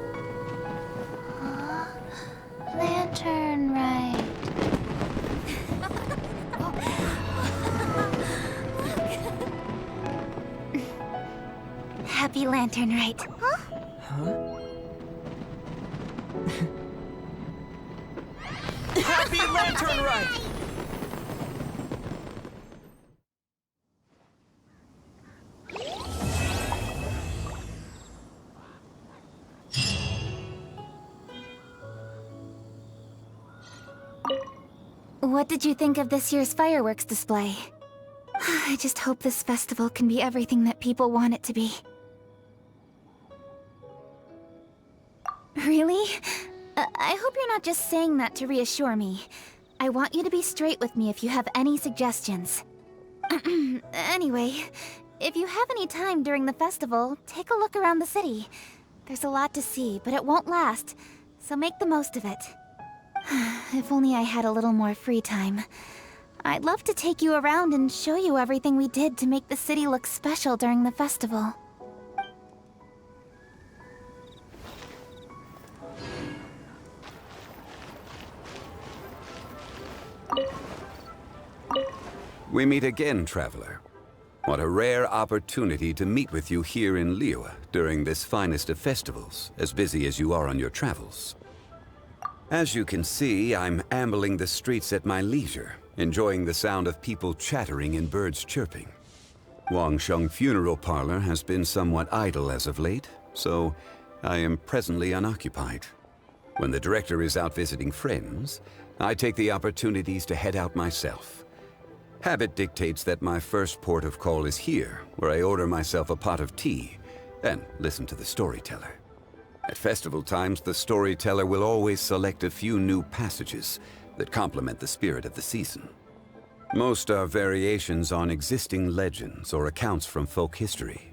Lantern Rite. Happy Lantern Rite. Happy Lantern Rite! What did you think of this year's fireworks display? I just hope this festival can be everything that people want it to be. Really? I hope you're not just saying that to reassure me. I want you to be straight with me if you have any suggestions. Anyway, if you have any time during the festival, take a look around the city. There's a lot to see, but it won't last, so make the most of it. If only I had a little more free time. I'd love to take you around and show you everything we did to make the city look special during the festival. We meet again, traveler. What a rare opportunity to meet with you here in Liyue during this finest of festivals, as busy as you are on your travels. As you can see, I'm ambling the streets at my leisure, enjoying the sound of people chattering and birds chirping. Wangsheng Funeral Parlor has been somewhat idle as of late, so I am presently unoccupied. When the director is out visiting friends, I take the opportunities to head out myself. Habit dictates that my first port of call is here, where I order myself a pot of tea and listen to the storyteller. At festival times, the storyteller will always select a few new passages, that complement the spirit of the season. Most are variations on existing legends or accounts from folk history.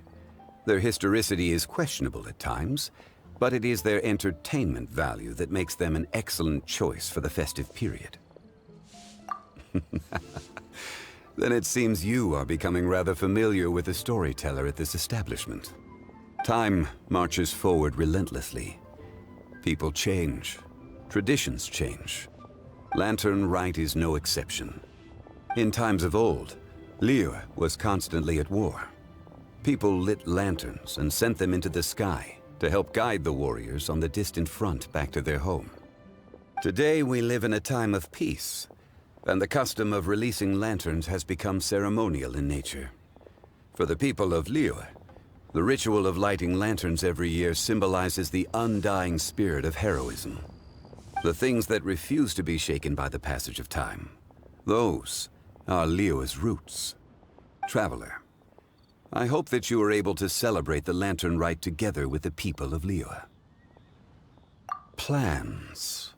Their historicity is questionable at times, but it is their entertainment value that makes them an excellent choice for the festive period. Then it seems you are becoming rather familiar with the storyteller at this establishment. Time marches forward relentlessly. People change. Traditions change. Lantern Rite is no exception. In times of old, Liyue was constantly at war. People lit lanterns and sent them into the sky to help guide the warriors on the distant front back to their home. Today we live in a time of peace, and the custom of releasing lanterns has become ceremonial in nature. For the people of Liyue, the ritual of lighting lanterns every year symbolizes the undying spirit of heroism. The things that refuse to be shaken by the passage of time. Those are Liyue's roots. Traveler, I hope that you are able to celebrate the Lantern Rite together with the people of Liyue. Plans.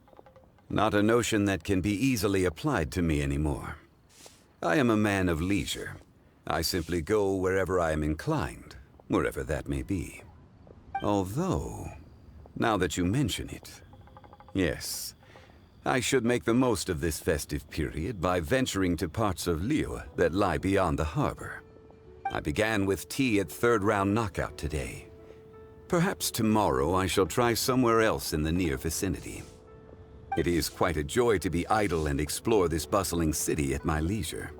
Not a notion that can be easily applied to me anymore. I am a man of leisure. I simply go wherever I am inclined, wherever that may be. Although, now that you mention it, yes, I should make the most of this festive period by venturing to parts of Liyue that lie beyond the harbor. I began with tea at third round knockout today. Perhaps tomorrow I shall try somewhere else in the near vicinity. It is quite a joy to be idle and explore this bustling city at my leisure.